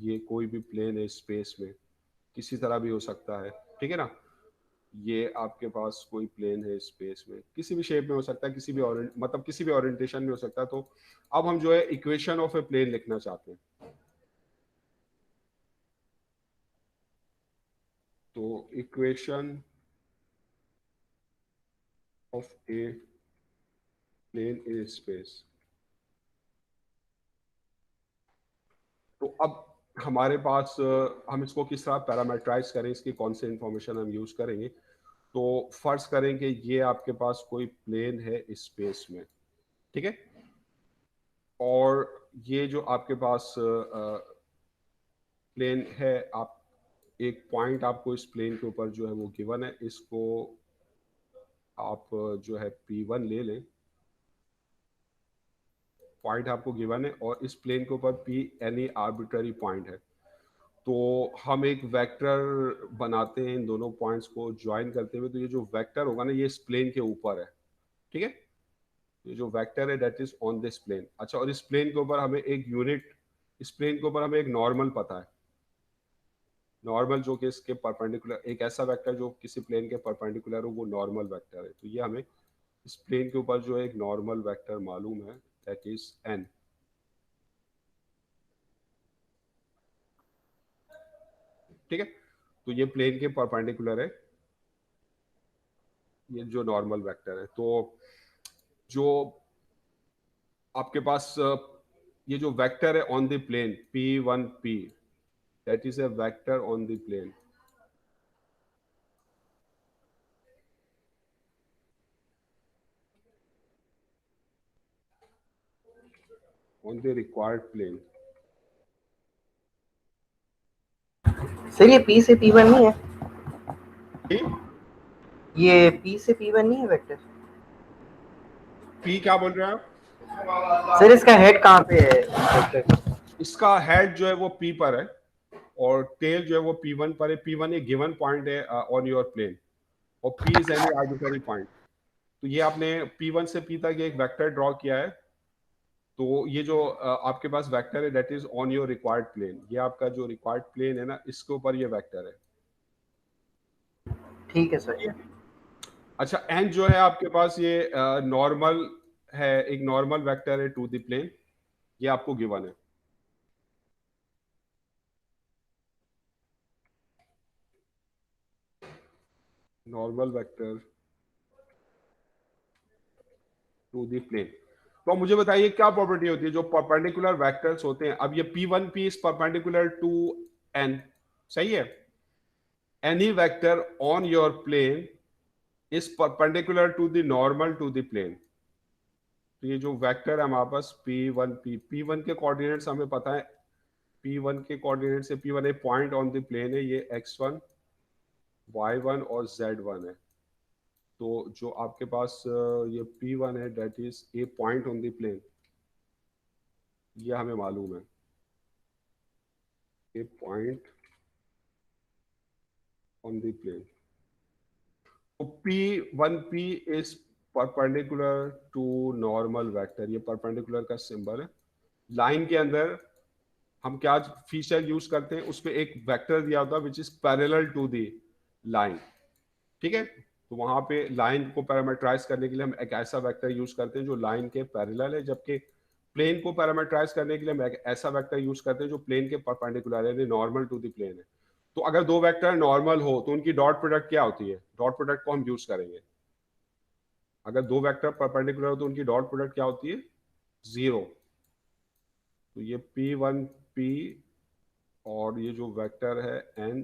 Speaker 1: ये कोई भी प्लेन है स्पेस में, किसी तरह भी हो सकता है, ठीक है ना। ये आपके पास कोई प्लेन है स्पेस में, किसी भी शेप में हो सकता है, किसी भी मतलब किसी भी ओरिएंटेशन में हो सकता है। तो अब हम जो है इक्वेशन ऑफ ए प्लेन लिखना चाहते हैं। तो equation of a plane in space. तो अब हमारे पास हम इसको किस तरह पैरामीटराइज करें, इसकी कौन से इंफॉर्मेशन हम यूज करेंगे। तो फर्ज करें कि ये आपके पास कोई प्लेन है स्पेस में, ठीक है। और ये जो आपके पास प्लेन है, आप एक पॉइंट आपको इस प्लेन के ऊपर जो है वो गिवन है, इसको आप जो है P1 ले लें। पॉइंट आपको गिवन है और इस प्लेन के ऊपर P एनी आर्बिट्ररी पॉइंट है। तो हम एक वेक्टर बनाते हैं इन दोनों पॉइंट्स को ज्वाइन करते हुए। तो ये जो वेक्टर होगा ना, ये इस प्लेन के ऊपर है, ठीक है। ये जो वेक्टर है that is on this plane. अच्छा, और इस प्लेन के ऊपर हमें एक यूनिट, इस प्लेन के ऊपर हमें एक नॉर्मल पता है। नॉर्मल जो कि इसके परपेंडिकुलर, एक ऐसा वेक्टर जो किसी प्लेन के परपेंडिकुलर हो, वो नॉर्मल वेक्टर है। तो ये हमें इस प्लेन के ऊपर जो है एक नॉर्मल वेक्टर मालूम है, दैट इज n, ठीक है। तो ये प्लेन के परपेंडिकुलर है, ये जो नॉर्मल वेक्टर है। तो जो आपके पास ये जो वेक्टर है on the plane P1P, that is a vector on the plane. On the required plane.
Speaker 2: Sir ये P से P1 नहीं है,
Speaker 1: ठीक,
Speaker 2: ये P से P1 नहीं है वेक्टर।
Speaker 1: P क्या बोल रहे हैं आप?
Speaker 2: सर इसका हेड कहाँ पे है वेक्टर?
Speaker 1: इसका हेड जो है वो P पर है और टेल जो है वो P1 पर है। P1 एक गिवन पॉइंट है ऑन योर प्लेन, और P is any arbitrary point. तो ये आपने P1 से P तक एक वेक्टर ड्रॉ किया है। तो ये जो आपके पास वेक्टर है that is on your required plane. ये आपका जो रिक्वायर्ड प्लेन है ना, इसके ऊपर ये वेक्टर है।
Speaker 2: ठीक है सर।
Speaker 1: अच्छा, एन जो है आपके पास ये नॉर्मल है, एक नॉर्मल वेक्टर है टू द प्लेन, ये आपको गिवन है। Normal vector to the plane. तो मुझे बताइए क्या प्रॉपर्टी होती है जो परपेंडिकुलर वेक्टर्स होते हैं। अब ये P1P is perpendicular to n, सही है। Any vector on your plane is perpendicular to the normal to the plane. तो ये जो वेक्टर है हमारे पास P1 के कोऑर्डिनेट्स हमें पता है। P1 के कोऑर्डिनेट से P1 एक पॉइंट ऑन द प्लेन है, ये x1 y1 और z1 है। तो जो आपके पास ये P1 है that is a point on the plane, ये हमें मालूम है, a point on the plane. तो P1P is perpendicular to normal vector, ये परपेंडिकुलर का सिंबल है। लाइन के अंदर हम क्या फीचर यूज करते हैं, उस पर एक वेक्टर दिया होता है which is parallel to the line, ठीक है। तो वहां पे लाइन को पैरामीटराइज करने के लिए हम एक ऐसा वेक्टर यूज करते हैं जो लाइन के पैरेलल है, जबकि प्लेन को पैरामीटराइज करने के लिए हम एक ऐसा वेक्टर यूज करते हैं जो प्लेन के परपेंडिकुलर है, नॉर्मल टू द प्लेन है। तो अगर दो वेक्टर नॉर्मल हो तो उनकी डॉट प्रोडक्ट क्या होती है, डॉट प्रोडक्ट को हम यूज करेंगे। अगर दो वेक्टर परपेंडिकुलर हो तो उनकी डॉट प्रोडक्ट क्या होती है, 0। तो ये P1P और ये जो वेक्टर है n,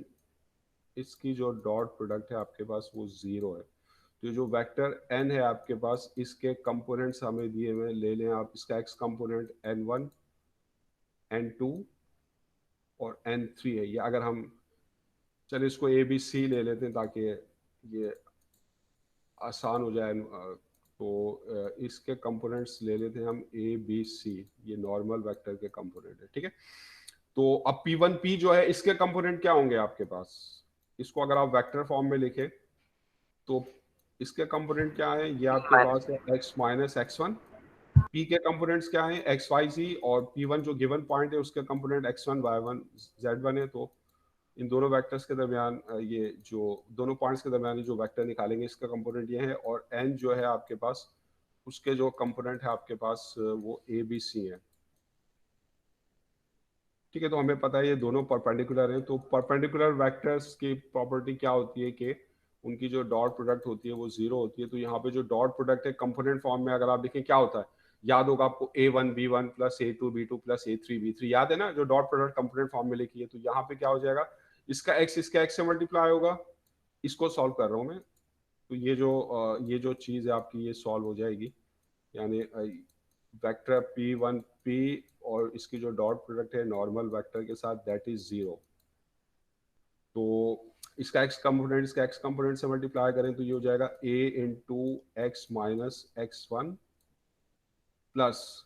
Speaker 1: इसकी जो डॉट प्रोडक्ट है आपके पास वो 0 है। तो ये जो वेक्टर n है आपके पास, इसके कंपोनेंट्स हमें दिए हुए, ले लें आप इसका x कंपोनेंट n1 n2 और n3 है। ये अगर हम, चलिए इसको a b c ले लेते हैं ताकि ये आसान हो जाए। तो इसके कंपोनेंट्स ले लेते हैं हम a b c, ये नॉर्मल वेक्टर के कंपोनेंट है, ठीक है। तो अब P1P जो है इसके कंपोनेंट क्या होंगे आपके पास, इसको अगर आप वेक्टर फॉर्म में लिखें तो इसके कंपोनेंट क्या है, ये आपके पास है x माइनस x1 P के कंपोनेंट्स क्या हैं, एक्स वाई जी, और P1 जो गिवन पॉइंट है उसके कंपोनेंट x1 y1 z1 है। तो इन दोनों वेक्टर्स के दरमियान ये जो दोनों पॉइंट्स के दरमियान जो वेक्टर निकालेंगे इसका कंपोनेंट ये है, और n जो है आपके पास उसके जो कंपोनेंट है आपके पास वो ए बी सी है। ठीक है, तो हमें पता है ये दोनों परपेंडिकुलर हैं। तो परपेंडिकुलर वेक्टर्स की प्रॉपर्टी क्या होती है कि उनकी जो डॉट प्रोडक्ट होती है वो जीरो होती है। तो यहाँ पे जो डॉट प्रोडक्ट है कंपोनेंट फॉर्म में अगर आप देखें क्या होता है, याद होगा आपको A1 B1 plus A2 B2 plus A3 B3, याद है ना, जो डॉट प्रोडक्ट कंपोनेंट फॉर्म में लिखी है। तो यहाँ पे क्या हो जाएगा, इसका x इसका x से मल्टीप्लाई होगा। इसको सॉल्व कर रहा हूँ मैं, तो ये जो चीज़ है आपकी ये सॉल्व हो जाएगी। यानी वेक्टर P1 P और इसकी जो डॉट प्रोडक्ट है नॉर्मल वेक्टर के साथ दैट इज जीरो। तो इसका एक्स कंपोनेंट से मल्टीप्लाई करें तो ये हो जाएगा a into x minus x1 plus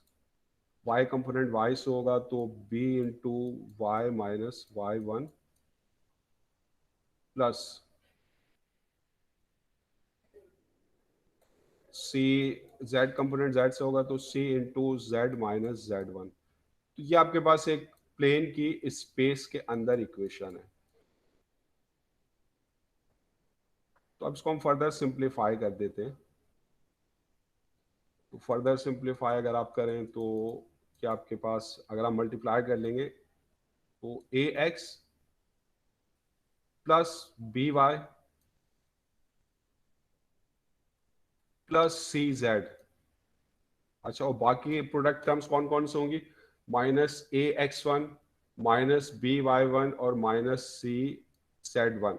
Speaker 1: y component y से होगा तो b into y minus y1 plus c z component z से होगा तो c into Z minus z1। तो ये आपके पास एक प्लेन की स्पेस के अंदर इक्वेशन है। तो अब इसको हम फर्दर सिंप्लीफाई कर देते हैं। तो फर्दर सिंप्लीफाई अगर आप करें तो क्या आपके पास अगर आप मल्टीप्लाई कर लेंगे तो A X plus B Y plus C Z. अच्छा, और बाकी प्रोडक्ट टर्म्स कौन कौन से होंगी, -ax1 -by1 और -cz1।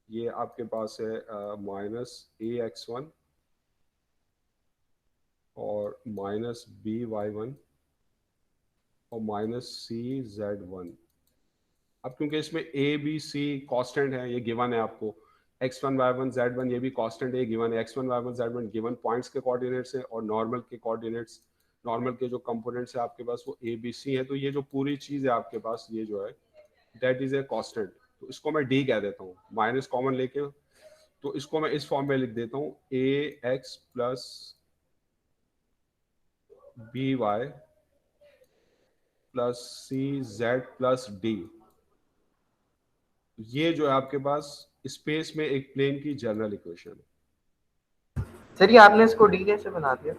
Speaker 1: ये आपके पास है -ax1 और -by1 और -cz1। अब क्योंकि इसमें ए बी सी कांस्टेंट है, ये गिवन है आपको, x1 y1 z1 ये भी कांस्टेंट है, गिवन है। x1 y1 z1 given points के कोऑर्डिनेट्स हैं और नॉर्मल के कोऑर्डिनेट्स, नॉर्मल के जो कंपोनेंट्स है आपके पास वो ए बी सी है। तो ये जो पूरी चीज है आपके पास ये जो है दैट इज ए कांस्टेंट। तो इसको मैं डी कह देता हूँ, माइनस कॉमन लेके। तो इसको मैं इस फॉर्म में लिख देता हूँ, A X plus B Y plus C Z plus D. ये जो है आपके पास स्पेस में एक प्लेन की जनरल इक्वेशन है।
Speaker 2: सर ये आपने इसको डी कैसे बना दिया?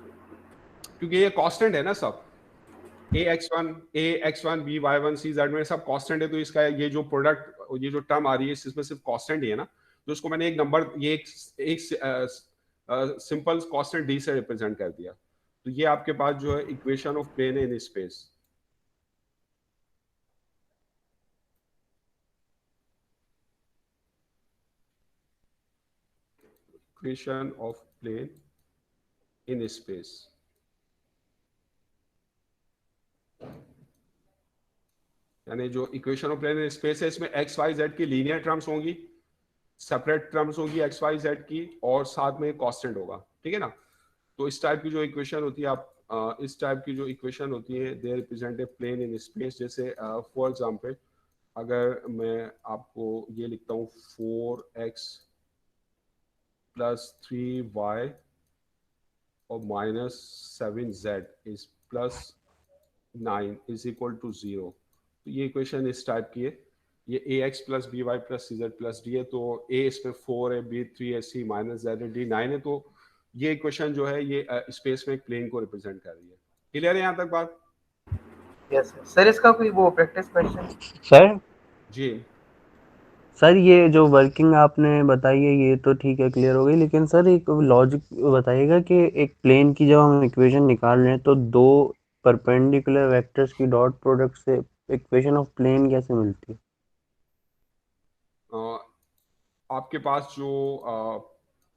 Speaker 1: क्योंकि ये कांस्टेंट है ना सब, A X one B Y one C Z में सब कांस्टेंट है। तो इसका ये जो प्रोडक्ट, ये जो टर्म आ रही है इसमें सिर्फ कांस्टेंट ही है ना। तो इसको मैंने एक नंबर, ये एक सिंपल कांस्टेंट डी से रिप्रेजेंट कर दिया। तो ये आपके पास जो है equation of plane in space. Equation of plane in space, यानी जो equation of plane in space है इसमें एक्स वाई जेड की लीनियर टर्म्स होंगी, सेपरेट टर्म्स होगी एक्स वाई जेड की, और साथ में कांस्टेंट होगा। ठीक है ना। तो इस टाइप की जो इक्वेशन होती है इस टाइप की जो इक्वेशन होती है they represent a plane in space. जैसे फॉर एग्जांपल अगर मैं आपको ये लिखता हूँ 4x प्लस 3y और -7z is plus 9 is equal to 0। तो ये इक्वेशन इस टाइप की है। ये A X plus B Y plus C Z plus D है। तो ए इसमें 4 है, बी 3 है, सी -z है, डी 9 है। तो ये इक्वेशन जो है ये स्पेस में एक प्लेन को रिप्रेजेंट कर रही है। क्लियर है यहाँ तक बात?
Speaker 2: यस सर इसका कोई वो प्रैक्टिस क्वेश्चन?
Speaker 3: सर
Speaker 1: जी
Speaker 3: सर ये जो वर्किंग आपने बताई है ये तो ठीक है, क्लियर हो गई, लेकिन सर एक लॉजिक बताइएगा कि एक प्लेन की जब हम इक्वेशन निकाल रहे हैं तो दो परपेंडिकुलर वेक्टर्स की डॉट प्रोडक्ट से इक्वेशन ऑफ प्लेन कैसे मिलती है?
Speaker 1: आपके पास जो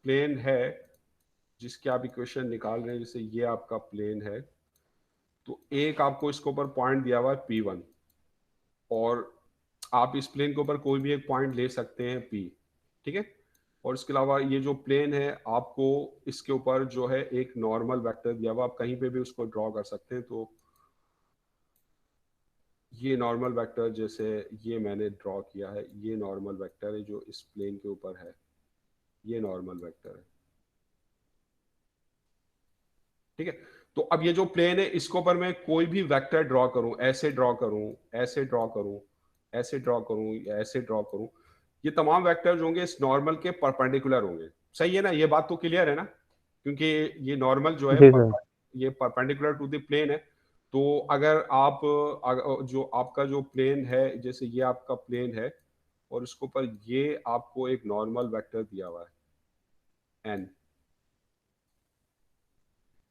Speaker 1: प्लेन है जिसकी आप इक्वेशन निकाल रहे हैं, जैसे ये आपका प्लेन है, तो एक आपको इसके ऊपर पॉइंट दिया हुआ है P1, और आप इस प्लेन के ऊपर कोई भी एक पॉइंट ले सकते हैं P। ठीक है। और इसके अलावा ये जो प्लेन है आपको इसके ऊपर जो है एक नॉर्मल वेक्टर दिया हुआ, आप कहीं पे भी उसको ड्रॉ कर सकते हैं। तो ये नॉर्मल वेक्टर जैसे ये मैंने ड्रॉ किया है, ये नॉर्मल वेक्टर है जो इस प्लेन के ऊपर है, ये नॉर्मल वेक्टर है। ठीक है। तो अब ये जो प्लेन है इसके ऊपर मैं कोई भी वेक्टर ड्रॉ करूं, ऐसे ड्रॉ करूं, ऐसे ड्रॉ करूं, ऐसे ड्रॉ करूं या ऐसे ड्रॉ करूं, ये तमाम वेक्टर्स होंगे इस नॉर्मल के परपेंडिकुलर होंगे। सही है ना, ये बात तो क्लियर है ना, क्योंकि ये नॉर्मल जो है
Speaker 3: जी सर।
Speaker 1: ये परपेंडिकुलर टू द प्लेन है। तो अगर आप जो आपका जो प्लेन है, जैसे ये आपका प्लेन है और इसके ऊपर ये आपको एक नॉर्मल वेक्टर दिया हुआ है एन,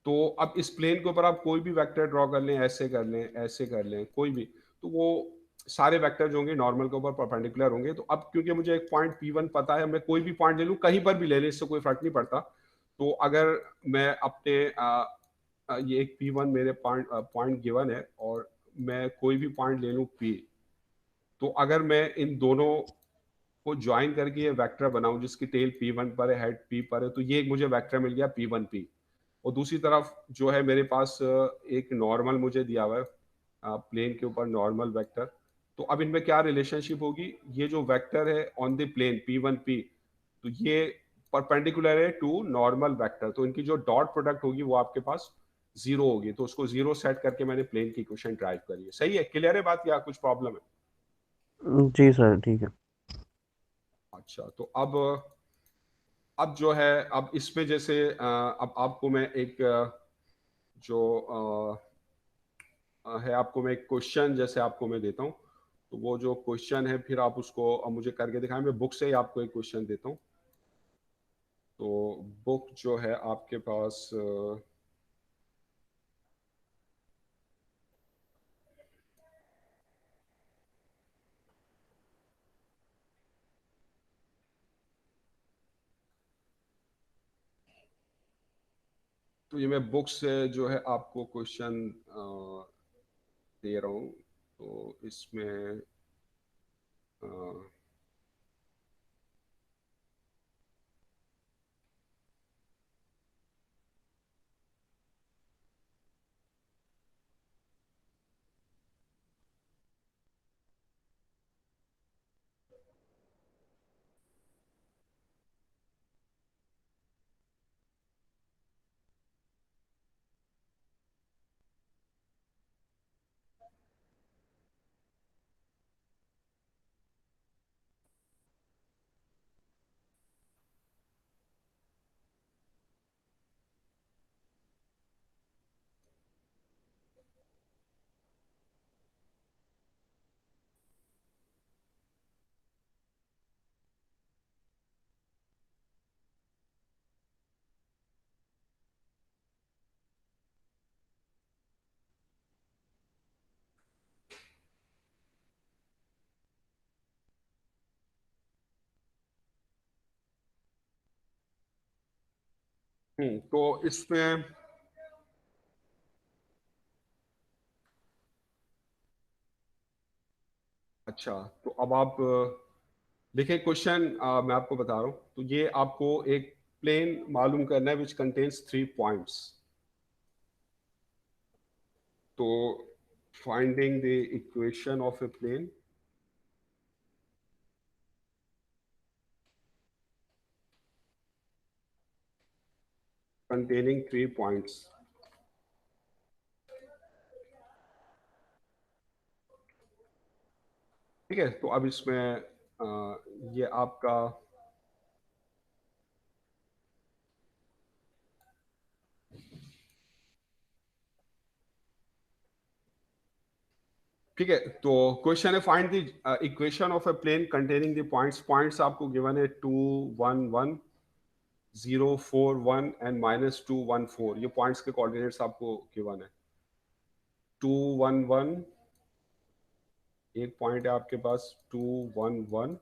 Speaker 1: तो अब इस प्लेन के ऊपर आप कोई भी वेक्टर ड्रॉ कर लें, ऐसे कर लें, ऐसे कर लें, कोई भी, तो वो सारे वेक्टर जो होंगे नॉर्मल के ऊपर परपेंडिकुलर होंगे। तो अब क्योंकि मुझे एक पॉइंट P1 पता है, मैं कोई भी पॉइंट ले लूँ, कहीं पर भी ले लें, इससे कोई फर्क नहीं पड़ता। तो अगर मैं अपने ये एक P1 मेरे पॉइंट गिवन है और मैं कोई भी पॉइंट ले लूँ P, तो अगर मैं इन दोनों को ज्वाइन करके ये वेक्टर बनाऊं जिसकी टेल P1 पर है, हेड P पर है, तो ये मुझे वेक्टर मिल गया P1P। और दूसरी तरफ जो है मेरे पास एक नॉर्मल मुझे दिया हुआ है प्लेन के ऊपर, नॉर्मल वेक्टर। तो अब इनमें क्या रिलेशनशिप होगी, ये जो वेक्टर है ऑन द प्लेन P1P, तो ये परपेंडिकुलर है टू नॉर्मल वेक्टर, तो इनकी जो डॉट प्रोडक्ट होगी वो आपके पास जीरो होगी। तो उसको जीरो सेट करके मैंने प्लेन की इक्वेशन ड्राइव करी है। सही है, क्लियर है बात या कुछ प्रॉब्लम है?
Speaker 3: जी सर ठीक है।
Speaker 1: अच्छा, तो अब जो है, अब इसमें जैसे अब आपको मैं एक जो है, आपको मैं एक क्वेश्चन जैसे आपको मैं देता हूँ, तो वो जो क्वेश्चन है फिर आप उसको अब मुझे करके दिखाएं। मैं बुक से ही आपको एक क्वेश्चन देता हूँ। तो बुक जो है आपके पास तो ये मैं बुक से जो है आपको क्वेश्चन दे रहा हूँ। तो इसमें अ, तो इसमें अच्छा, तो अब आप देखिए क्वेश्चन मैं आपको बता रहा हूँ। तो ये आपको एक प्लेन मालूम करना है विच कंटेन्स 3 पॉइंट्स। तो finding the equation of a plane containing 3 points। ठीक है, तो अब इसमें ये आपका ठीक है। तो क्वेश्चन है find the equation of a plane containing the points. Points आपको गिवन है 2, 1, 1, 0, 4, 1 एंड -2, 1, 4। ये पॉइंट्स के कोऑर्डिनेट्स आपको गिवन है। 2, 1, 1 एक पॉइंट है आपके पास, 2, 1, 1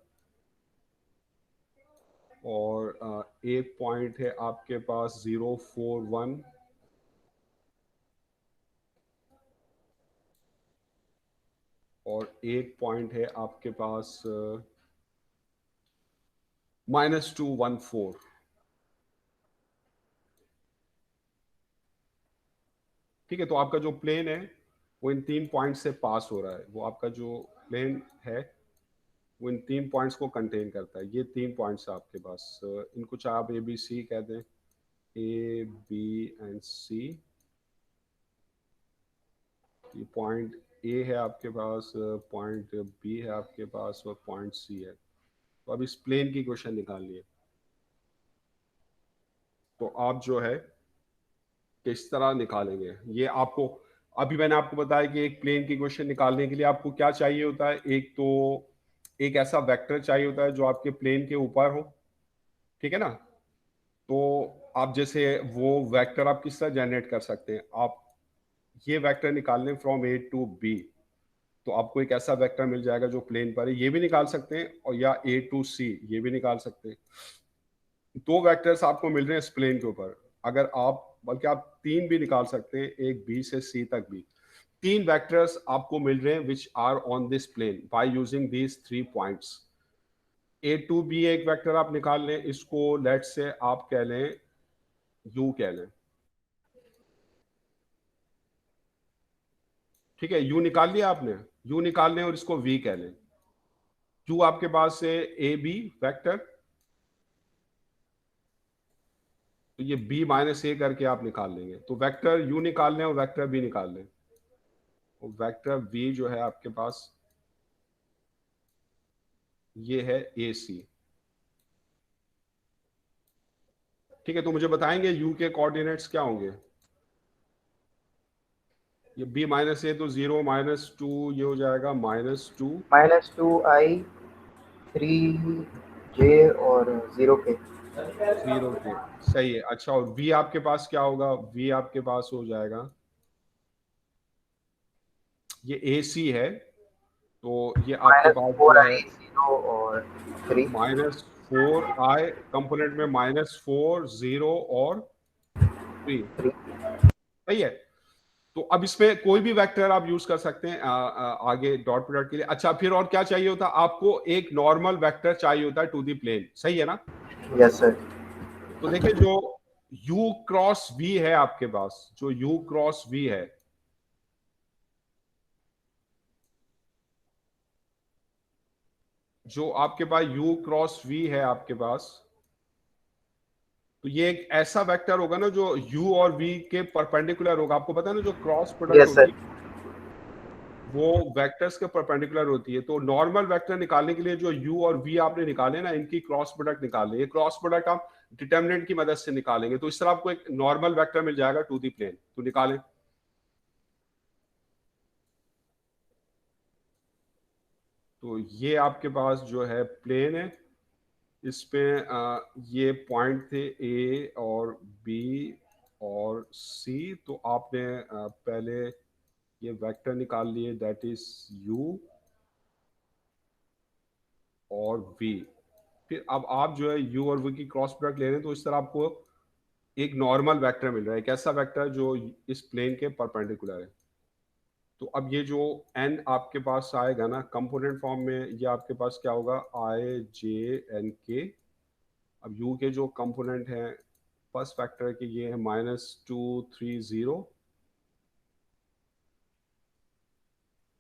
Speaker 1: और एक पॉइंट है आपके पास 0, 4, 1 और एक पॉइंट है आपके पास -2, 1, 4। ठीक है, तो आपका जो प्लेन है वो इन 3 पॉइंट से पास हो रहा है। वो आपका जो प्लेन है वो इन 3 पॉइंट्स को कंटेन करता है। ये 3 पॉइंट्स है आपके पास, इनको चाहे आप A B C कह दें, A B एंड C। ये पॉइंट ए है आपके पास, पॉइंट बी है आपके पास और पॉइंट सी है। तो अब इस प्लेन की क्वेश्चन निकालिए। तो आप जो है किस तरह निकालेंगे ये आपको, अभी मैंने आपको बताया कि एक प्लेन की क्वेश्चन निकालने के लिए आपको क्या चाहिए होता है, एक तो एक ऐसा वेक्टर चाहिए होता है जो आपके प्लेन के ऊपर हो, ठीक है ना। तो आप जैसे वो वेक्टर आप किस तरह जनरेट कर सकते हैं, आप ये वेक्टर निकाल लें फ्रॉम ए टू बी, तो आपको एक ऐसा वेक्टर मिल जाएगा जो प्लेन पर है, ये भी निकाल सकते हैं, और या ए टू सी ये भी निकाल सकते हैं। दो वेक्टर्स आपको मिल रहे हैं इस प्लेन के ऊपर, अगर आप बल्कि आप तीन भी निकाल सकते हैं, एक बी से सी तक भी तीन वेक्टर्स आपको मिल रहे हैं which are on this plane by using these 3 points. A to B एक वेक्टर आप निकाल लें, इसको लेट से आप कह लें यू कह लें, ठीक है। यू निकाल लिया आपने, यू निकाल लें और इसको वी कह लें। यू आपके पास है ए बी वेक्टर, तो ये बी माइनस ए करके आप निकाल लेंगे, तो वेक्टर यू निकाल लें और वेक्टर बी निकाल लें। और वेक्टर बी जो है आपके पास ये है ए सी, ठीक है। तो मुझे बताएंगे यू के कोऑर्डिनेट्स क्या होंगे। ये बी माइनस ए तो 0 -2 ये हो जाएगा -2
Speaker 2: -2i 3j और 0k।
Speaker 1: 0 के, सही है। अच्छा, और v आपके पास क्या होगा, v आपके पास हो जाएगा, ये ए सी है, तो ये आपके पास जो है
Speaker 2: -4i 0 और 3।
Speaker 1: -4i कंपोनेंट में -4 0 और 3,
Speaker 2: 3।
Speaker 1: सही है। तो अब इसमें कोई भी वेक्टर आप यूज कर सकते हैं आगे डॉट प्रोडक्ट के लिए। अच्छा, फिर और क्या चाहिए होता है आपको, एक नॉर्मल वेक्टर चाहिए होता है टू दी प्लेन, सही है ना।
Speaker 2: Yes sir.
Speaker 1: तो देखिए जो u क्रॉस v है आपके पास, जो u क्रॉस v है, जो आपके पास u क्रॉस v है आपके पास, तो ये एक ऐसा वेक्टर होगा ना जो u और v के परपेंडिकुलर होगा। आपको पता है ना जो क्रॉस प्रोडक्ट
Speaker 2: यस
Speaker 1: होती
Speaker 2: सर।
Speaker 1: है वो वेक्टर्स के परपेंडिकुलर होती है। तो नॉर्मल वेक्टर निकालने के लिए जो u और v आपने निकाले ना, इनकी क्रॉस प्रोडक्ट निकालनी है। क्रॉस प्रोडक्ट आप डिटर्मिनेंट की मदद से निकालेंगे, तो इस तरह आपको एक नॉर्मल वेक्टर मिल जाएगा टू दी प्लेन। तो निकालें, तो ये आपके पास जो है प्लेन है, इस पे ये पॉइंट थे ए और बी और सी, तो आपने पहले ये वेक्टर निकाल लिए, दैट इज u और v। फिर अब आप जो है u और v की क्रॉस प्रोडक्ट ले रहे हैं, तो इस तरह आपको एक नॉर्मल वेक्टर मिल रहा है, एक ऐसा वेक्टर जो इस प्लेन के परपेंडिकुलर है। तो अब ये जो n आपके पास आएगा ना कंपोनेंट फॉर्म में, ये आपके पास क्या होगा, i j n k। अब u के जो कंपोनेंट हैं फर्स्ट फैक्टर के ये है -230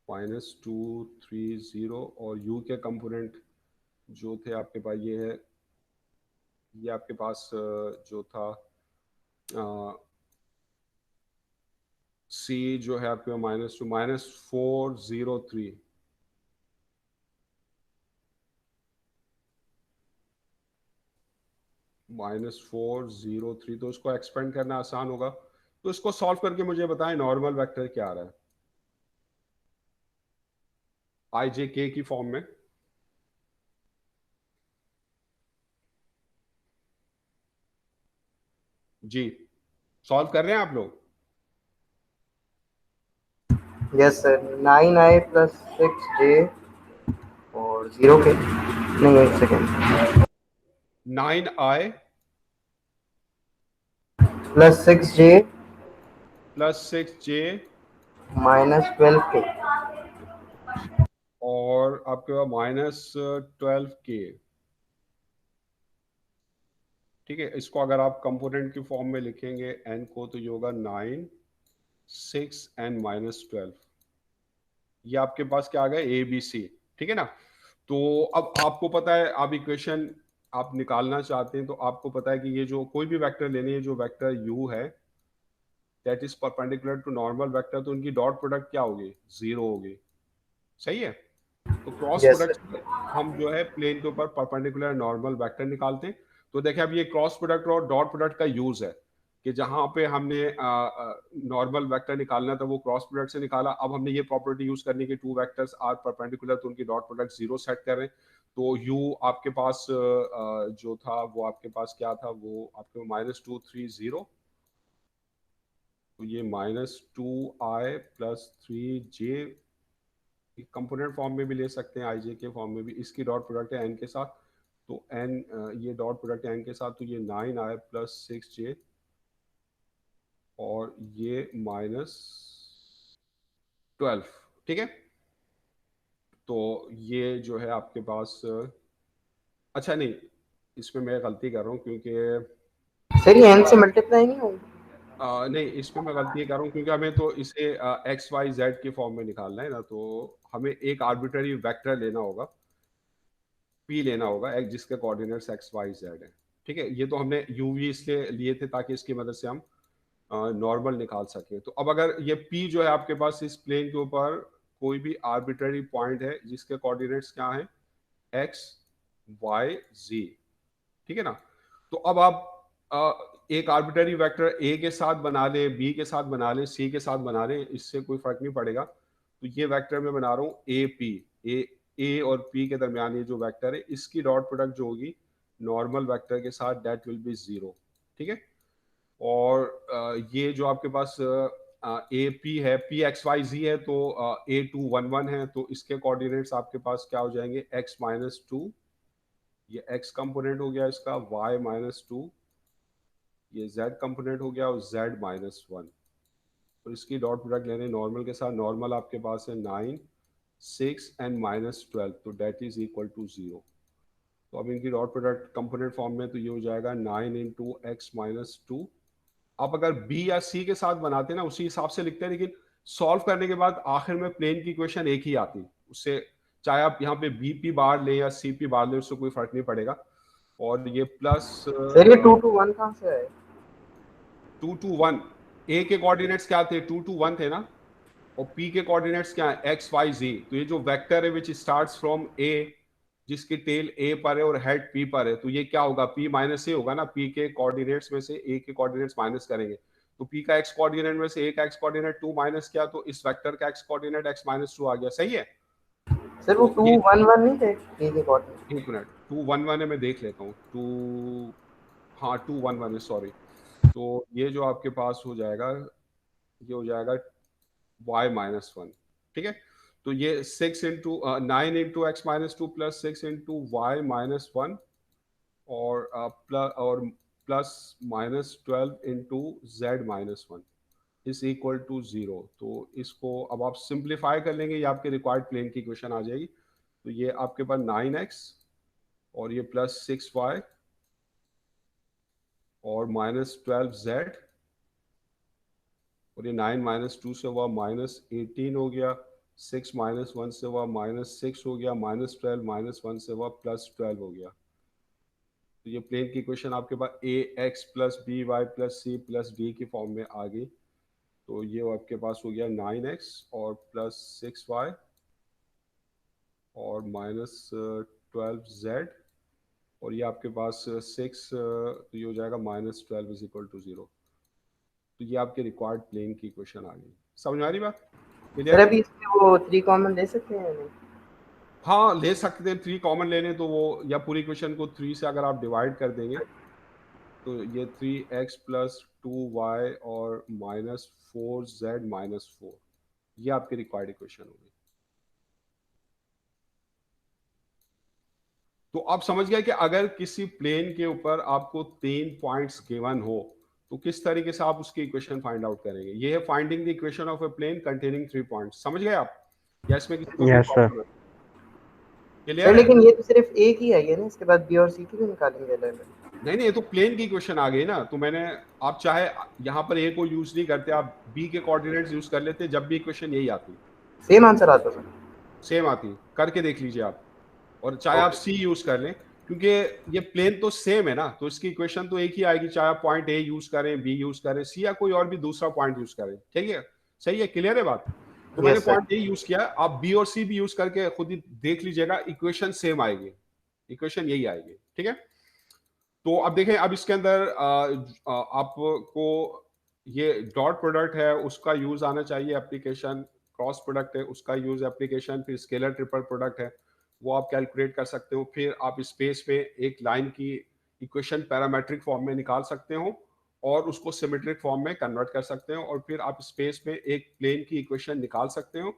Speaker 1: -230, और u के कंपोनेंट जो थे आपके पास ये है, ये आपके पास जो था c जो है आपके -2 -403, -403। तो इसको एक्सपेंड करना आसान होगा, तो इसको सॉल्व करके मुझे बताएं नॉर्मल वेक्टर क्या आ रहा है आई जे के की फॉर्म में। जी, सॉल्व कर रहे हैं आप लोग।
Speaker 2: Yes sir. 9i + 6j और 0k। नहीं, एक second.
Speaker 1: 9i
Speaker 2: + 6j
Speaker 1: + 6j
Speaker 2: -12k।
Speaker 1: और आपके पास -12k, ठीक है। इसको अगर आप कंपोनेंट की फॉर्म में लिखेंगे n को, तो ये होगा 9 6 n -12। ये आपके पास क्या आ गया, ए बी सी, ठीक है ना। तो अब आपको पता है, आप इक्वेशन आप निकालना चाहते हैं, तो आपको पता है कि ये जो कोई भी वेक्टर लेने है, जो वेक्टर u है that is perpendicular to normal vector, तो उनकी डॉट प्रोडक्ट क्या होगी, 0 होगी। सही है। तो क्रॉस
Speaker 2: यस
Speaker 1: प्रोडक्ट
Speaker 2: सर।
Speaker 1: से हम जो है प्लेन के ऊपर परपेंडिकुलर नॉर्मल वेक्टर निकालते हैं। तो देखिए अब ये क्रॉस प्रोडक्ट और डॉट प्रोडक्ट का यूज है कि जहां पे हमने नॉर्मल वेक्टर निकालना था वो क्रॉस प्रोडक्ट से निकाला। अब हमने ये प्रॉपर्टी यूज करनी कि टू वेक्टर्स आर परपेंडिकुलर, तो उनकी डॉट प्रोडक्ट 0 सेट कर रहे हैं। तो u आपके पास जो था वो आपके पास क्या था, वो आपके -2 3 0। तो ये -2i + 3j कंपोनेंट फॉर्म में भी ले सकते हैं, ij के फॉर्म में भी। इसकी डॉट प्रोडक्ट है n के साथ, तो n ये डॉट प्रोडक्ट है n के साथ, तो ये 9i + 6j और ये -12। ठीक है। तो ये जो है आपके पास अच्छा नहीं, इसमें मैं गलती कर रहा हूँ क्योंकि
Speaker 2: सर ये n से मल्टीप्लाई नहीं होगा?
Speaker 1: नहीं, इसमें मैं गलती कर रहा हूँ क्योंकि हमें तो इसे एक्स वाई जेड के फॉर्म में निकालना है ना, तो हमें एक आर्बिट्ररी वेक्टर लेना होगा, पी लेना होगा एक जिसके कोऑर्डिनेट्स एक्स वाई जेड है। ठीक है। ये तो हमने यू वी इसलिए लिए थे ताकि इसकी मदद से हम नॉर्मल निकाल सकें। तो अब अगर ये पी जो है आपके पास इस प्लेन के ऊपर कोई भी आर्बिट्ररी पॉइंट है जिसके कोऑर्डिनेट्स क्या हैं, एक्स वाई जी। ठीक है ना। तो अब आप एक आर्बिट्ररी वेक्टर ए के साथ बना लें, बी के साथ बना लें, सी के साथ बना लें, इससे कोई फर्क नहीं पड़ेगा। तो ये वेक्टर मैं बना रहा हूँ ए पी, ए और पी के दरमियान ये जो वेक्टर है इसकी डॉट प्रोडक्ट जो होगी नॉर्मल वेक्टर के साथ दैट विल बी 0। ठीक है। और ये जो आपके पास ए पी है, पी एक्स वाई जी है, तो A2 11 है, तो इसके कोऑर्डिनेट्स आपके पास क्या हो जाएंगे, x-2, ये x कंपोनेंट हो गया इसका, y-2, ये z कंपोनेंट हो गया और z-1। तो इसकी डॉट प्रोडक्ट लेने नॉर्मल के साथ, नॉर्मल आपके पास है 9 6 एंड -12, तो डेट इज इक्वल टू 0। तो अब इनकी डॉट प्रोडक्ट कंपोनेंट फॉर्म में तो ये हो जाएगा 9 × x-2। आप अगर बी या सी के साथ बनाते हैं ना उसी हिसाब से लिखते हैं, लेकिन सॉल्व करने के बाद आखिर में प्लेन की इक्वेशन एक ही आती, उससे चाहे आप यहाँ पे बी पी बार लें या सी पी बार लें उससे कोई फर्क नहीं पड़ेगा। और ये प्लस
Speaker 2: सर ये 2 to 1 कहाँ से आया?
Speaker 1: 2 to 1, ए के कोऑर्डिनेट्स क्या थे, 2 to 1 थे ना, और पी के कोऑर्डिनेट्स क्या है, एक्स वाई जी। तो ये जो वेक्टर है विच स्टार्ट्स फ्रॉम ए, जिसकी टेल ए पर है और हेड पी पर है, तो ये क्या होगा, पी माइनस ए होगा ना। पी के कोऑर्डिनेट्स में से ए के कोऑर्डिनेट्स माइनस करेंगे, तो पी का एक्स कोऑर्डिनेट में से ए का एक्स कोऑर्डिनेट 2 माइनस किया, तो इस वेक्टर का एक्स कोऑर्डिनेट x-2 आ गया। सही है।
Speaker 2: सर वो
Speaker 1: तो ये
Speaker 2: 2 1 1 नहीं थे ए के कोऑर्डिनेट?
Speaker 1: एक मिनट, 2 1 1 है, मैं देख लेता हूँ। 2, हाँ 2 1 1 है, सॉरी। तो ये जो आपके पास हो जाएगा, ये हो जाएगा y-1। ठीक है। तो ये 9 × x-2 + 6 × y-1 और plus -12 × z-1 is equal to 0। तो इसको अब आप सिंप्लीफाई कर लेंगे, ये आपके रिक्वायर्ड प्लेन की इक्वेशन आ जाएगी। तो ये आपके पास 9x और ये +6y और -12z, और ये 9 - 2 से हुआ -18 हो गया, 6 - 1 से हुआ -6 हो गया, -12 - 1 से हुआ +12 हो गया। तो ये प्लेन की इक्वेशन आपके पास ax + by + c + d की फॉर्म में आ गई। तो ये आपके पास हो गया 9x और +6y और -12z, और ये आपके पास 6, तो ये हो जाएगा -12 = 0। तो ये आपके रिक्वायर्ड प्लेन की इक्वेशन आ गई। समझ में आ रही बात?
Speaker 2: Sir
Speaker 1: clear?
Speaker 2: अभी इसमें वो 3 कॉमन ले सकते हैं या नहीं?
Speaker 1: हाँ ले सकते हैं, 3 कॉमन लेने तो वो, या पूरी इक्वेशन को 3 से अगर आप डिवाइड कर देंगे तो ये 3x + 2y और -4z - 4, ये आपकी रिक्वायर्ड इक्वेशन होगी। तो आप समझ गए कि अगर किसी प्लेन के ऊपर आपको 3 पॉइंट्स गिवन हो तो किस तरीके से आप उसकी इक्वेशन फाइंड आउट करेंगे। ये है finding the equation of a plane containing 3 points. समझ गए आप? या इसमें किसी को कोई
Speaker 3: यस सर।
Speaker 1: प्रॉब्लम है?
Speaker 2: सर
Speaker 1: क्लियर है?
Speaker 2: लेकिन ये तो सिर्फ ए की है ये ना, इसके बाद बी और सी की भी निकालेंगे अलग अलग।
Speaker 1: नहीं नहीं, ये तो प्लेन की इक्वेशन आ गई ना। तो मैंने, आप चाहे यहाँ पर ए को यूज नहीं करते, आप बी के कोऑर्डिनेट्स यूज कर लेते, जब भी इक्वेशन यही आती,
Speaker 2: सेम आंसर आता सर?
Speaker 1: सेम आती, करके देख लीजिए आप। और चाहे आप
Speaker 2: ओके
Speaker 1: सी यूज कर लें, क्योंकि ये प्लेन तो सेम है ना, तो इसकी इक्वेशन तो एक ही आएगी, चाहे आप पॉइंट ए यूज करें, बी यूज करें, सी या कोई और भी दूसरा पॉइंट यूज करें। ठीक है, सही है, क्लियर है बात? तो मैंने
Speaker 2: yes sir.
Speaker 1: Point A use किया, आप बी और सी भी यूज करके खुद ही देख लीजिएगा, इक्वेशन सेम आएगी, इक्वेशन यही आएगी। ठीक है, तो अब देखें, अब इसके अंदर आपको ये डॉट प्रोडक्ट है उसका यूज आना चाहिए एप्लीकेशन, क्रॉस प्रोडक्ट है उसका यूज एप्लीकेशन, फिर स्केलर ट्रिपल प्रोडक्ट है वो आप कैलकुलेट कर सकते हो, फिर आप स्पेस में एक लाइन की इक्वेशन पैरामेट्रिक फॉर्म में निकाल सकते हो और उसको सिमेट्रिक फॉर्म में कन्वर्ट कर सकते हो, और फिर आप स्पेस में एक प्लेन की इक्वेशन निकाल सकते हो।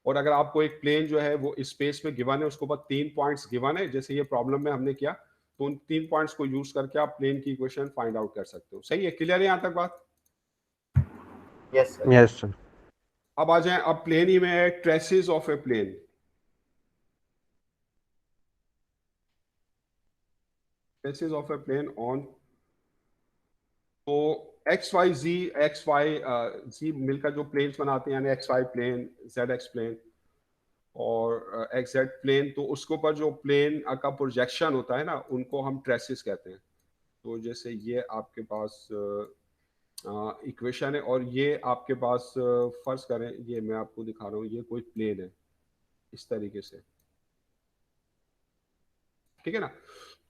Speaker 1: और अगर आपको एक प्लेन जो है वो स्पेस में गिवन है, उसको बस 3 पॉइंट्स गिवन है, जैसे ये प्रॉब्लम में हमने किया, तो उन 3 पॉइंट्स को यूज करके आप प्लेन की इक्वेशन फाइंड आउट कर सकते हो। सही है, क्लियर है यहाँ तक बात?
Speaker 2: Yes sir.
Speaker 3: Yes sir.
Speaker 1: अब आ जाए, अब प्लेन ही में है traces of a plane. Traces of a plane on, तो एक्स वाई जी मिलकर जो प्लेन्स बनाते हैं, यानी x y plane, z x plane और एक्स जेड प्लेन, तो उसके ऊपर जो प्लेन का प्रोजेक्शन होता है ना, उनको हम ट्रेसेस कहते हैं। तो जैसे ये आपके पास इक्वेशन है, और ये आपके पास फर्ज करें, ये मैं आपको दिखा रहा हूँ, ये कोई प्लेन है इस तरीके से, ठीक है ना?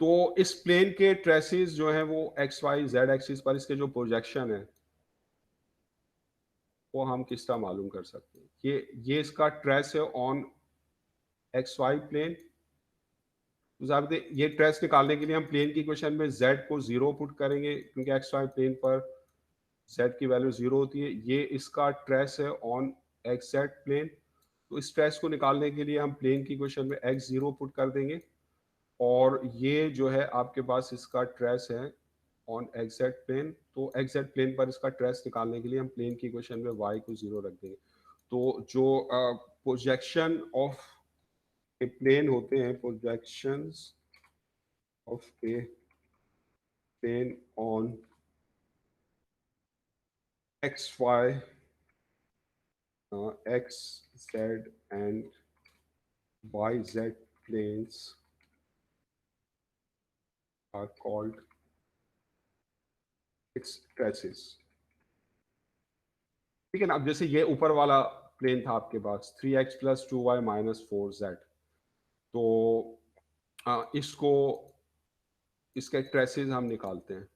Speaker 1: तो इस प्लेन के ट्रेसेस जो है वो एक्स वाई जेड एक्सिस पर इसके जो प्रोजेक्शन है वो हम किस तरह मालूम कर सकते हैं? ये इसका ट्रेस है ऑन एक्स वाई प्लेन। तो साहब ये ट्रेस निकालने के लिए हम प्लेन की इक्वेशन में z को 0 पुट करेंगे, क्योंकि एक्स वाई प्लेन पर z की वैल्यू 0 होती है। ये इसका ट्रेस है ऑन एक्स जेड प्लेन। तो इस ट्रेस को निकालने के लिए हम प्लेन की इक्वेशन में x 0 पुट कर देंगे, और ये जो है आपके पास इसका ट्रेस है ऑन एक्स जेड प्लेन। तो एक्स जेड प्लेन पर इसका ट्रेस निकालने के लिए हम प्लेन की इक्वेशन में y को 0 रख देंगे। तो जो प्रोजेक्शन ऑफ ए प्लेन होते हैं, projections of a plane on x y, x z and y z planes are called its traces। ठीक है ना? अब जैसे ये ऊपर वाला प्लेन था आपके पास 3x+2y-4z, तो इसको, इसके ट्रेसेस हम निकालते हैं।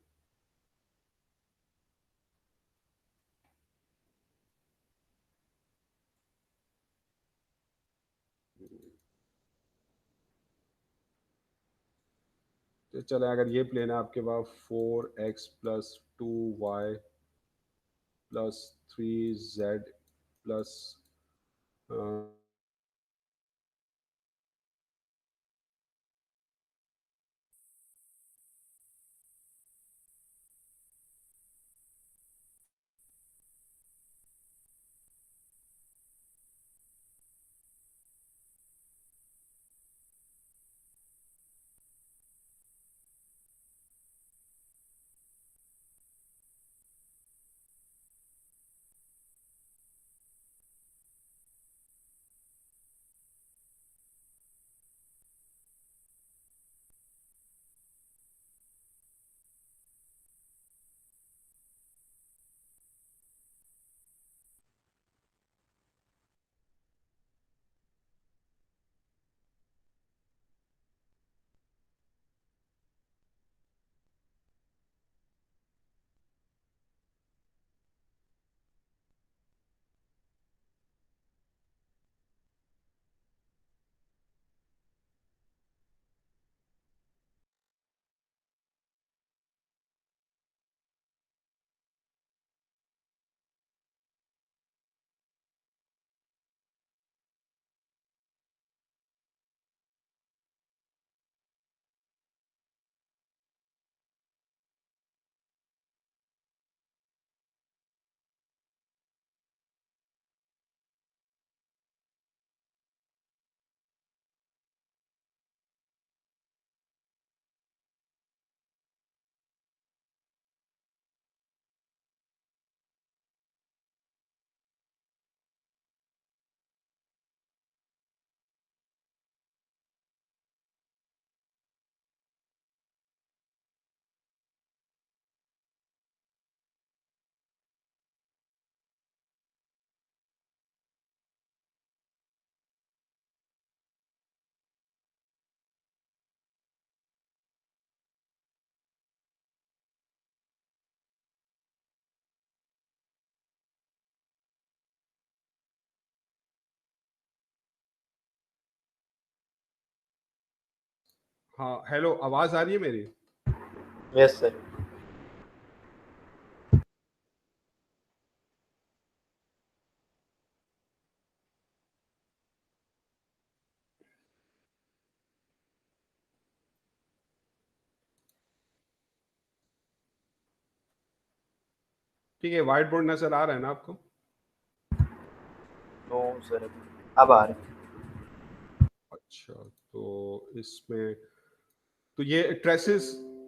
Speaker 1: तो चले, अगर ये प्लेन है आपके पास 4x+2y+3z प्लस हाँ हेलो, आवाज आ रही है मेरी?
Speaker 2: Yes sir.
Speaker 1: ठीक है, व्हाइट बोर्ड नजर आ रहा है ना आपको?
Speaker 2: नो सर, अब आ रहे हैं।
Speaker 1: अच्छा, तो इसमें तो ये ट्रेसेस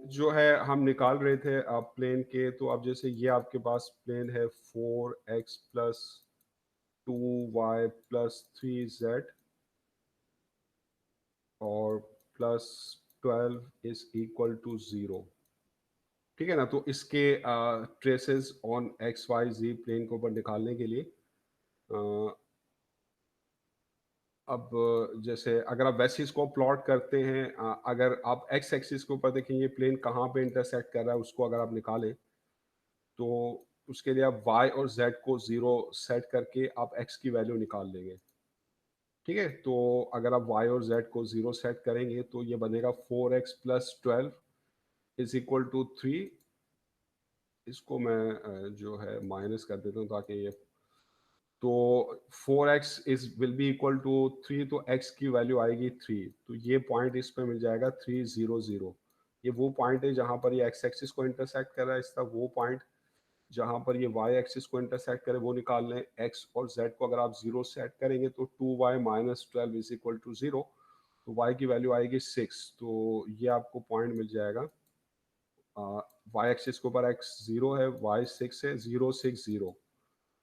Speaker 1: जो है हम निकाल रहे थे आप प्लेन के, तो अब जैसे ये आपके पास प्लेन है 4x plus 2y plus 3z और प्लस 12 इज इक्वल टू 0। ठीक है ना? तो इसके traces on x y z plane के ऊपर निकालने के लिए अब जैसे अगर आप वैसे इसको प्लॉट करते हैं, अगर आप एक्स एक्सिस के ऊपर देखें ये प्लेन कहाँ पे इंटरसेक्ट कर रहा है, उसको अगर आप निकालें तो उसके लिए आप y और z को 0 सेट करके आप x की वैल्यू निकाल लेंगे। ठीक है, तो अगर आप y और z को 0 सेट करेंगे तो ये बनेगा 4x plus 12 is equal to 3। इसको मैं जो है माइनस कर देता हूँ ताकि ये, तो 4x is will be equal to 3, तो x की वैल्यू आएगी 3। तो ये पॉइंट इस पे मिल जाएगा 300। ये वो पॉइंट है जहां पर ये x एक्सिस को इंटरसेक्ट कर रहा है, इसका वो पॉइंट जहां पर ये y एक्सिस को इंटरसेक्ट करे वो निकाल लें। x और z को अगर आप 0 सेट करेंगे तो 2y minus 12 is equal to 0, तो y की वैल्यू आएगी 6। तो ये आपको पॉइंट मिल जाएगा। y एक्सिस के ऊपर x 0 है, y 6 है, 0 6 0।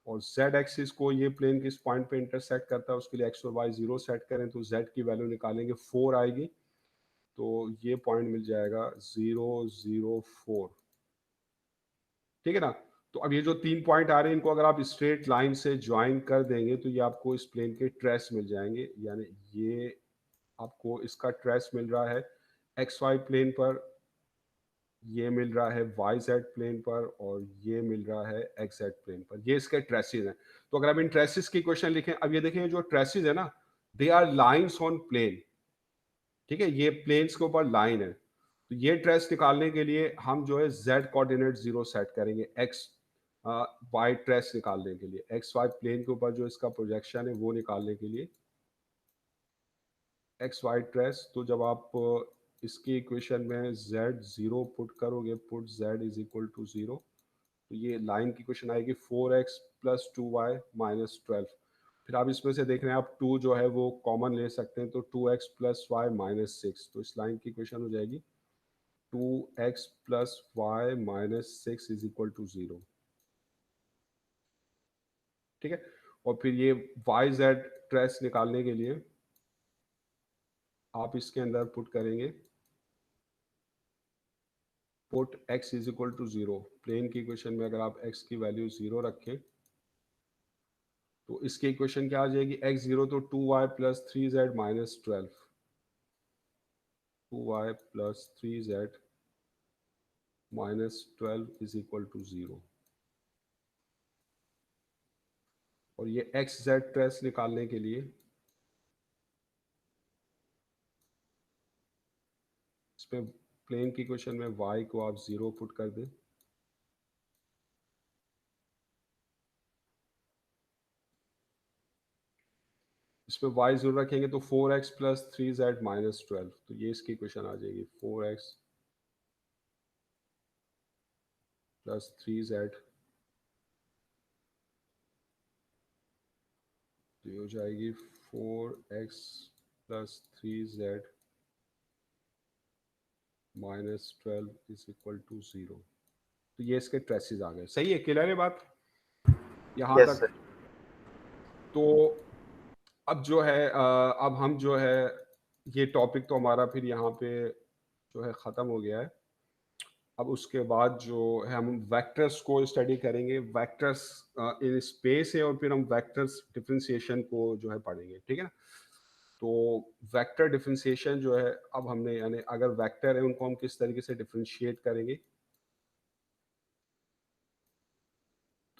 Speaker 1: और z एक्सिस को ये प्लेन किस पॉइंट पे इंटरसेक्ट करता है उसके लिए x और y 0 सेट करें तो z की वैल्यू निकालेंगे 4 आएगी। तो ये पॉइंट मिल जाएगा 0 0 4। ठीक है ना? तो अब ये जो 3 पॉइंट आ रहे हैं इनको अगर आप स्ट्रेट लाइन से ज्वाइन कर देंगे तो ये आपको इस प्लेन के ट्रेस मिल जाएंगे। यानी ये आपको इसका ट्रेस मिल रहा है एक्स वाई प्लेन पर, ये मिल रहा है वाई जेड प्लेन पर, और ये मिल रहा है एक्स जेड प्लेन पर। ये इसके ट्रेसेस हैं। तो अगर आप इन ट्रेसेस की क्वेश्चन लिखें, अब ये देखें जो ट्रेसेस है ना, they are lines on plane. ठीक है, ये प्लेन्स के ऊपर लाइन है। तो ये ट्रेस निकालने के लिए हम जो है जेड कोऑर्डिनेट 0 सेट करेंगे एक्स वाई ट्रेस निकालने के लिए, एक्स वाई प्लेन के ऊपर जो इसका प्रोजेक्शन है वो निकालने के लिए एक्स वाई ट्रेस। तो जब आप इसकी इक्वेशन में z 0 पुट करोगे, put z is equal to 0, तो ये लाइन की क्वेश्चन आएगी 4x प्लस 2y माइनस 12। फिर आप इसमें से देख रहे हैं आप 2 जो है वो कॉमन ले सकते हैं, तो 2x प्लस वाई माइनस 6। तो इस लाइन की क्वेश्चन हो जाएगी 2x plus y minus 6 is equal to 0। ठीक है, और फिर ये वाई जेड ट्रेस निकालने के लिए आप इसके अंदर पुट करेंगे, put x is equal to 0। Plane की इक्वेशन में अगर आप x की वैल्यू 0 रखें तो इसकी इक्वेशन क्या आ जाएगी, x 0 तो 2y plus 3z minus 12, 2y plus 3z minus 12 is equal to 0। और ये एक्स जेड ट्रेस निकालने के लिए इसमें प्लेन की क्वेश्चन में y को आप 0 पुट कर दें, इसमें y 0 रखेंगे तो 4x प्लस 3z माइनस 12। तो ये इसकी क्वेश्चन आ जाएगी 4x प्लस 3z, तो ये हो जाएगी 4x plus 3z minus 12 is equal to 0। तो ये इसके ट्रेसेस आ गए। सही है, क्लियर है बात यहाँ
Speaker 2: यस
Speaker 1: तक?
Speaker 2: सर।
Speaker 1: तो अब जो है अब हम जो है ये टॉपिक तो हमारा फिर यहाँ पे जो है ख़त्म हो गया है। अब उसके बाद जो है हम वेक्टर्स को स्टडी करेंगे। वेक्टर्स इन स्पेस है और फिर हम वेक्टर्स डिफरेंशिएशन को जो है पढ़ेंगे। ठीक है ना? तो वेक्टर डिफरेंशिएशन जो है अब हमने, यानी अगर वेक्टर है उनको हम किस तरीके से डिफरेंशिएट करेंगे,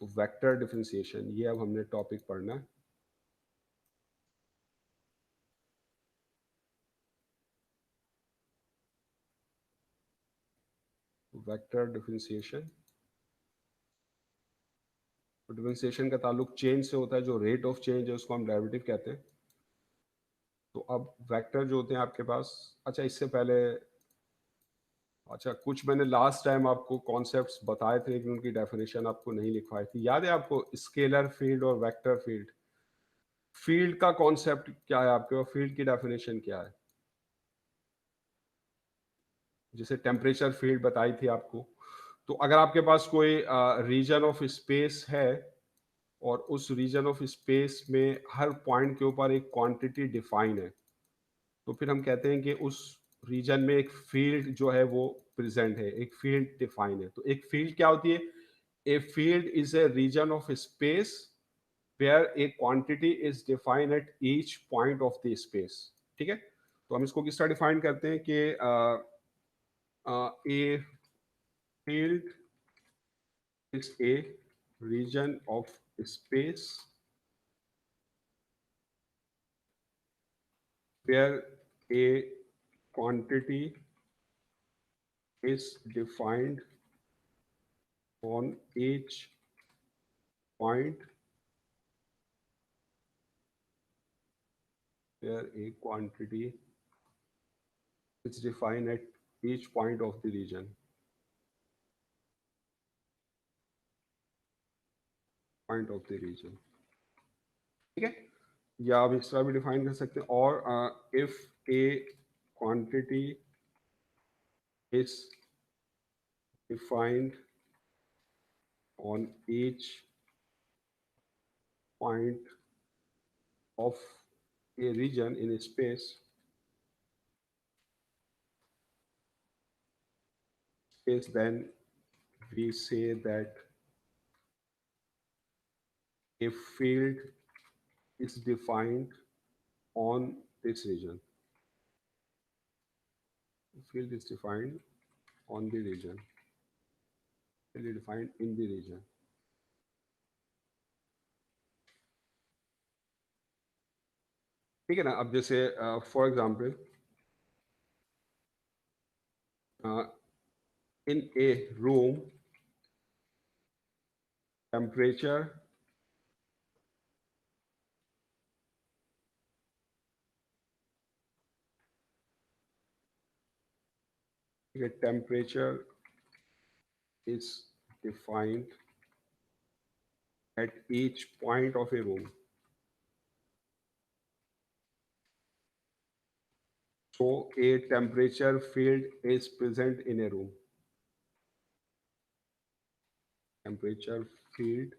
Speaker 1: तो वेक्टर डिफरेंशिएशन ये अब हमने टॉपिक पढ़ना है। वेक्टर डिफरेंशिएशन, तो डिफरेंशिएशन का ताल्लुक चेंज से होता है, जो रेट ऑफ चेंज है उसको हम डेरिवेटिव कहते हैं। तो अब वेक्टर जो होते हैं आपके पास, अच्छा इससे पहले, अच्छा कुछ मैंने लास्ट टाइम आपको कॉन्सेप्ट्स बताए थे लेकिन उनकी डेफिनेशन आपको नहीं लिखवाई थी, याद है आपको? स्केलर फील्ड और वेक्टर फील्ड। फील्ड का कॉन्सेप्ट क्या है आपके पास, फील्ड की डेफिनेशन क्या है? जैसे टेम्परेचर फील्ड बताई थी आपको, तो अगर आपके पास कोई रीजन ऑफ स्पेस है और उस रीजन ऑफ स्पेस में हर पॉइंट के ऊपर एक क्वांटिटी डिफाइन है, तो फिर हम कहते हैं कि उस रीजन में एक फील्ड जो है वो प्रेजेंट है, एक फील्ड डिफाइन है। तो एक फील्ड क्या होती है? A field is a region of space where a quantity is defined at each point of the space. ठीक है, तो हम इसको किस तरह डिफाइन करते हैं कि a field is a region of space where a quantity is defined on each point, where a quantity is defined at each point of the region. Point of the region, ठीक है, या आप इस तरह भी डिफाइन कर सकते हैं, और if A quantity is defined on each point of a region in a space, then we say that a field is defined on this region. Field is defined on the region. Field is defined in the region. ठीक है ना? अब जैसे for example in a room, temperature temperature is defined at each point of a room. So a temperature field is present in a room. Temperature field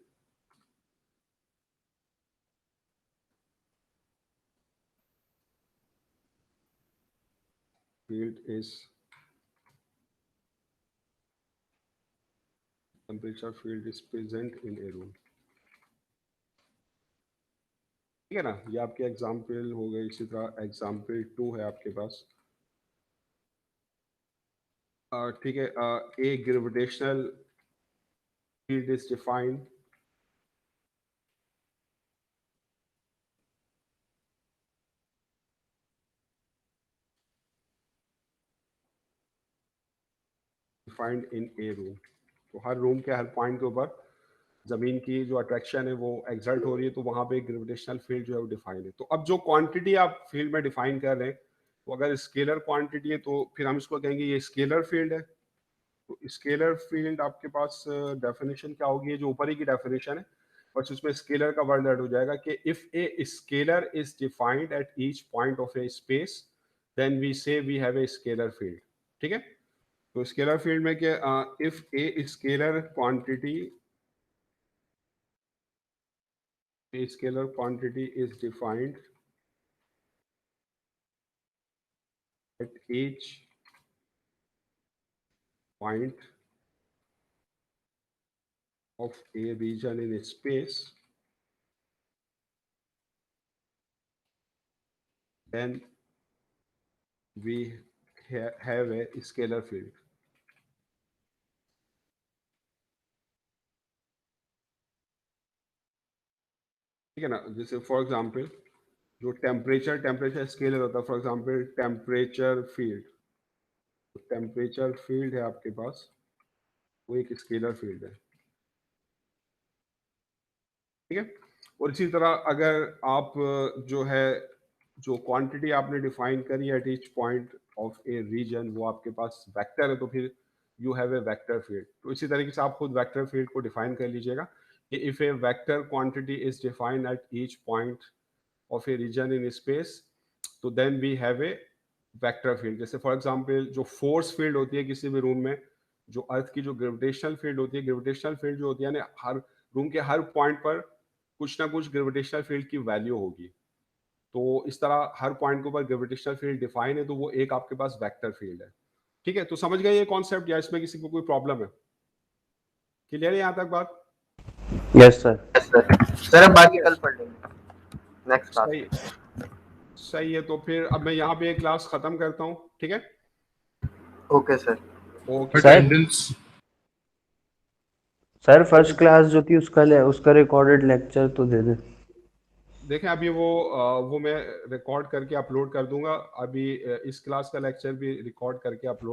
Speaker 1: is temperature field is present in a room. ठीक है ना? ये आपके example हो गए। इसी तरह example 2 है आपके पास। ठीक है, a gravitational field is defined in a room. तो हर रूम के हर पॉइंट के ऊपर जमीन की जो अट्रैक्शन है वो एक्सर्ट हो रही है, तो वहां पे ग्रेविटेशनल फील्ड जो है वो डिफाइन है। तो अब जो क्वांटिटी आप फील्ड में डिफाइन कर रहे हैं, तो अगर स्केलर क्वांटिटी है तो फिर हम इसको कहेंगे ये स्केलर फील्ड है। तो स्केलर फील्ड आपके पास डेफिनेशन क्या होगी? जो ऊपर ही की डेफिनेशन है, बस उसमें स्केलर का वर्ड ऐड हो जाएगा कि if a scalar is defined at each point of a space, then we say we have a scalar field. ठीक है, तो स्केलर फील्ड में क्या, if a scalar quantity is defined at each point of a region in space, then we have a scalar field. ठीक है ना? जैसे for example जो टेम्परेचर स्केलर होता है, फॉर एग्जांपल टेम्परेचर फील्ड है आपके पास। वो एक स्केलर फील्ड है, ठीक है। और इसी तरह अगर आप जो है जो क्वांटिटी आपने डिफाइन करी at each point of a region वो आपके पास वेक्टर है, तो फिर you have a vector field. तो इसी तरीके से आप खुद वेक्टर फील्ड को डिफाइन कर लीजिएगा कि if a vector quantity is defined at each point of a region in space, तो then we have a vector field. जैसे फॉर एग्जांपल जो फोर्स फील्ड होती है किसी भी रूम में, जो अर्थ की जो ग्रेविटेशनल फील्ड होती है, ग्रेविटेशनल फील्ड जो होती है ना, हर रूम के हर पॉइंट पर कुछ ना कुछ ग्रेविटेशनल फील्ड की वैल्यू होगी। तो इस तरह हर पॉइंट के ऊपर ग्रेविटेशनल फील्ड डिफाइन है, तो वो एक आपके पास वेक्टर फील्ड है, ठीक है। तो समझ गए ये कॉन्सेप्ट, या इसमें किसी को कोई प्रॉब्लम है? क्लियर है यहाँ तक बात?
Speaker 3: Yes sir.
Speaker 2: सर अब बाकी कल पढ़ लेंगे नेक्स्ट क्लास।
Speaker 1: सही सही है। तो फिर अब मैं यहाँ पे एक क्लास खत्म करता हूँ, ठीक है।
Speaker 2: Okay sir.
Speaker 1: Okay
Speaker 3: sir first class जो थी उसका रिकॉर्डेड लेक्चर तो दे दे।
Speaker 1: देखें अभी वो मैं रिकॉर्ड करके अपलोड कर दूंगा। अभी इस क्लास का लेक्चर भी रिकॉर्ड करके अपलोड